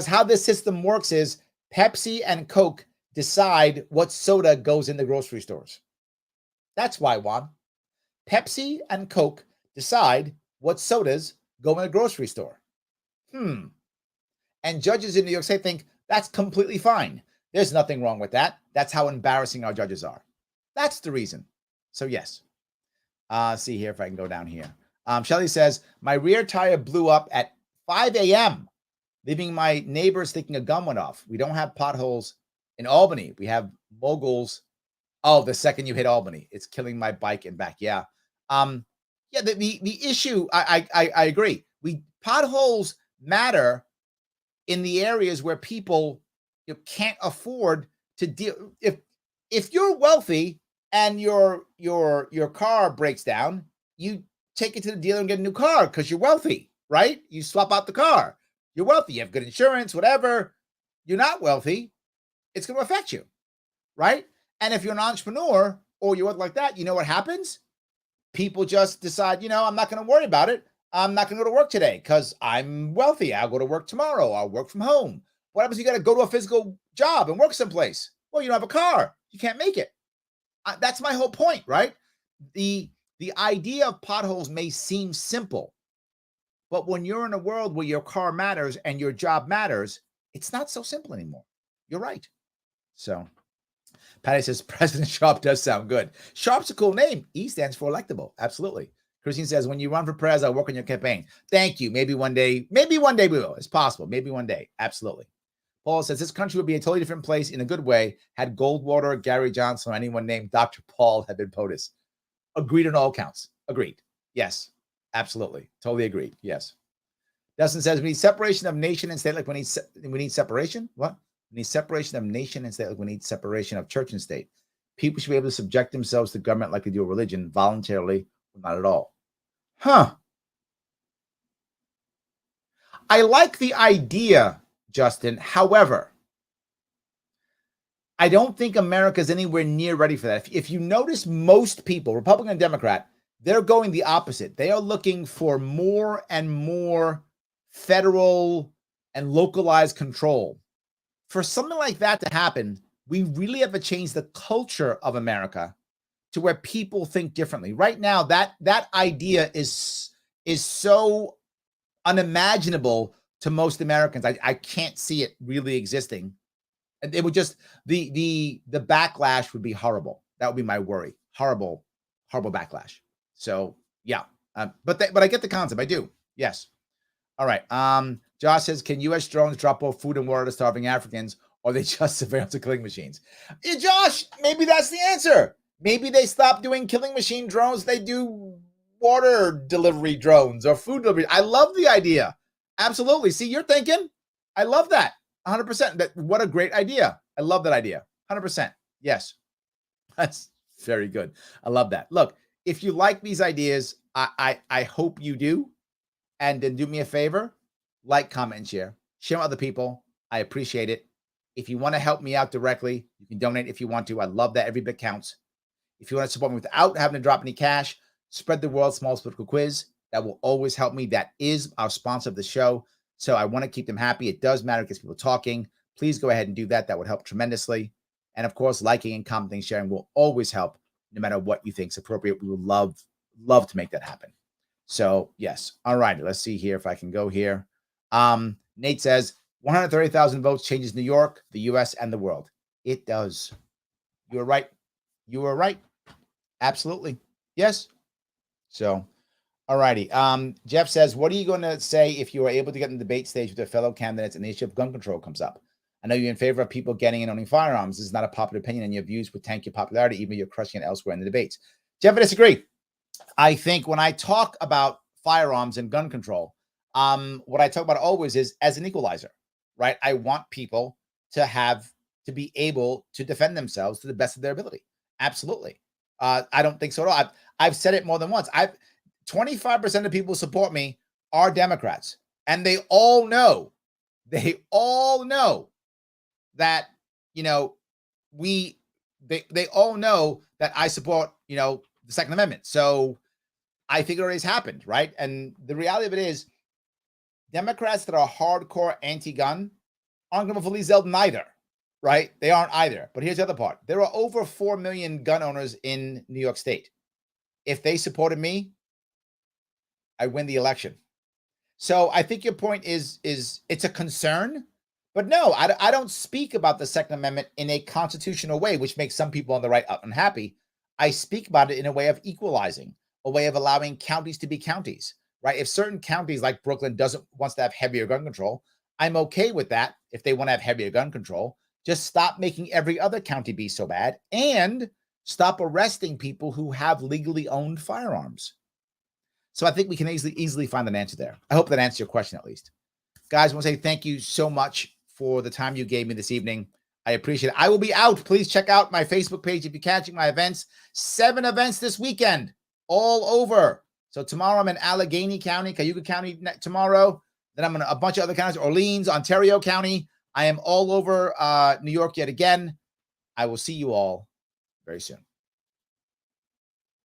Speaker 1: how this system works is Pepsi and Coke decide what soda goes in the grocery stores. That's why, Juan. Pepsi and Coke decide what sodas go in the grocery store. And judges in New York State think that's completely fine. There's nothing wrong with that. That's how embarrassing our judges are. That's the reason. So yes. See here if I can go down here. Shelly says, my rear tire blew up at 5 a.m., leaving my neighbors thinking a gun went off. We don't have potholes in Albany. We have moguls. Oh, the second you hit Albany, it's killing my bike and back. Yeah. Yeah, the issue, I agree. Potholes matter in the areas where people can't afford to deal. If you're wealthy and your car breaks down, you take it to the dealer and get a new car because you're wealthy, right? You swap out the car. You're wealthy. You have good insurance, whatever. You're not wealthy. It's going to affect you, right? And if you're an entrepreneur or you work like that, you know what happens? People just decide, I'm not going to worry about it. I'm not going to go to work today because I'm wealthy. I'll go to work tomorrow. I'll work from home. What happens if you got to go to a physical job and work someplace? Well, you don't have a car. You can't make it. That's my whole point, right? The idea of potholes may seem simple, but when you're in a world where your car matters and your job matters, it's not so simple anymore. You're right. So Patty says, President Sharpe does sound good. Sharpe's a cool name. E stands for electable. Absolutely. Christine says, when you run for prez, I'll work on your campaign. Thank you. Maybe one day we will. It's possible. Maybe one day. Absolutely. Paul says, this country would be a totally different place in a good way had Goldwater, Gary Johnson, or anyone named Dr. Paul had been POTUS. Agreed on all counts. Agreed. Yes. Absolutely. Totally agreed. Yes. Dustin says, we need separation of nation and state like we need separation. What? We need separation of nation and state like we need separation of church and state. People should be able to subject themselves to government like they do a religion voluntarily, or not at all. Huh. I like the idea, Justin. However, I don't think America's anywhere near ready for that. If you notice, most people, Republican and Democrat, they're going the opposite. They are looking for more and more federal and localized control. For something like that to happen, we really have to change the culture of America to where people think differently. Right now, that idea is so unimaginable to most Americans. I can't see it really existing. It would just the backlash would be horrible. That would be my worry. Horrible backlash. So yeah, but I get the concept. I do. Yes. All right. Josh says, can U.S. drones drop off food and water to starving Africans, or are they just surveillance and killing machines? Josh, maybe that's the answer. Maybe they stop doing killing machine drones. They do water delivery drones or food delivery. I love the idea. Absolutely. See, you're thinking. I love that. 100%. What a great idea. I love that idea. 100%. Yes. That's very good. I love that. Look, if you like these ideas, I hope you do. And then do me a favor, like, comment, and share. Share with other people. I appreciate it. If you want to help me out directly, you can donate if you want to. I love that. Every bit counts. If you want to support me without having to drop any cash, spread the world's smallest political quiz. That will always help me. That is our sponsor of the show. So I want to keep them happy. It does matter. It gets people talking. Please go ahead and do that. That would help tremendously. And of course, liking and commenting, sharing will always help, no matter what you think is appropriate. We would love to make that happen. So yes. All right. Let's see here if I can go here. Nate says 130,000 votes changes New York, the US, and the world. It does. You are right. You are right. Absolutely. Yes. So, all righty. Jeff says, what are you going to say if you are able to get in the debate stage with your fellow candidates and the issue of gun control comes up? I know you're in favor of people getting and owning firearms. This is not a popular opinion, and your views would tank your popularity, even if you're crushing it elsewhere in the debates. Jeff, I disagree. I think when I talk about firearms and gun control, what I talk about always is as an equalizer, right? I want people to be able to defend themselves to the best of their ability. Absolutely. I don't think so at all. I've said it more than once. 25% of people who support me are Democrats, and they all know that, they all know that I support, the Second Amendment. So I think it already has happened, right? And the reality of it is Democrats that are hardcore anti-gun aren't going to fully Zeldin either, right? They aren't either. But here's the other part. There are over 4 million gun owners in New York State. If they supported me, I win the election. So I think your point is it's a concern, but no, I don't speak about the Second Amendment in a constitutional way, which makes some people on the right unhappy. I speak about it in a way of equalizing, a way of allowing counties to be counties, right? If certain counties like Brooklyn wants to have heavier gun control, I'm okay with that. If they want to have heavier gun control, just stop making every other county be so bad and stop arresting people who have legally owned firearms. So I think we can easily find an answer there. I hope that answers your question at least. Guys, I want to say thank you so much for the time you gave me this evening. I appreciate it. I will be out. Please check out my Facebook page if you're catching my events. 7 events this weekend, all over. So tomorrow I'm in Allegheny County, Cayuga County tomorrow. Then I'm in a bunch of other counties, Orleans, Ontario County. I am all over New York yet again. I will see you all very soon.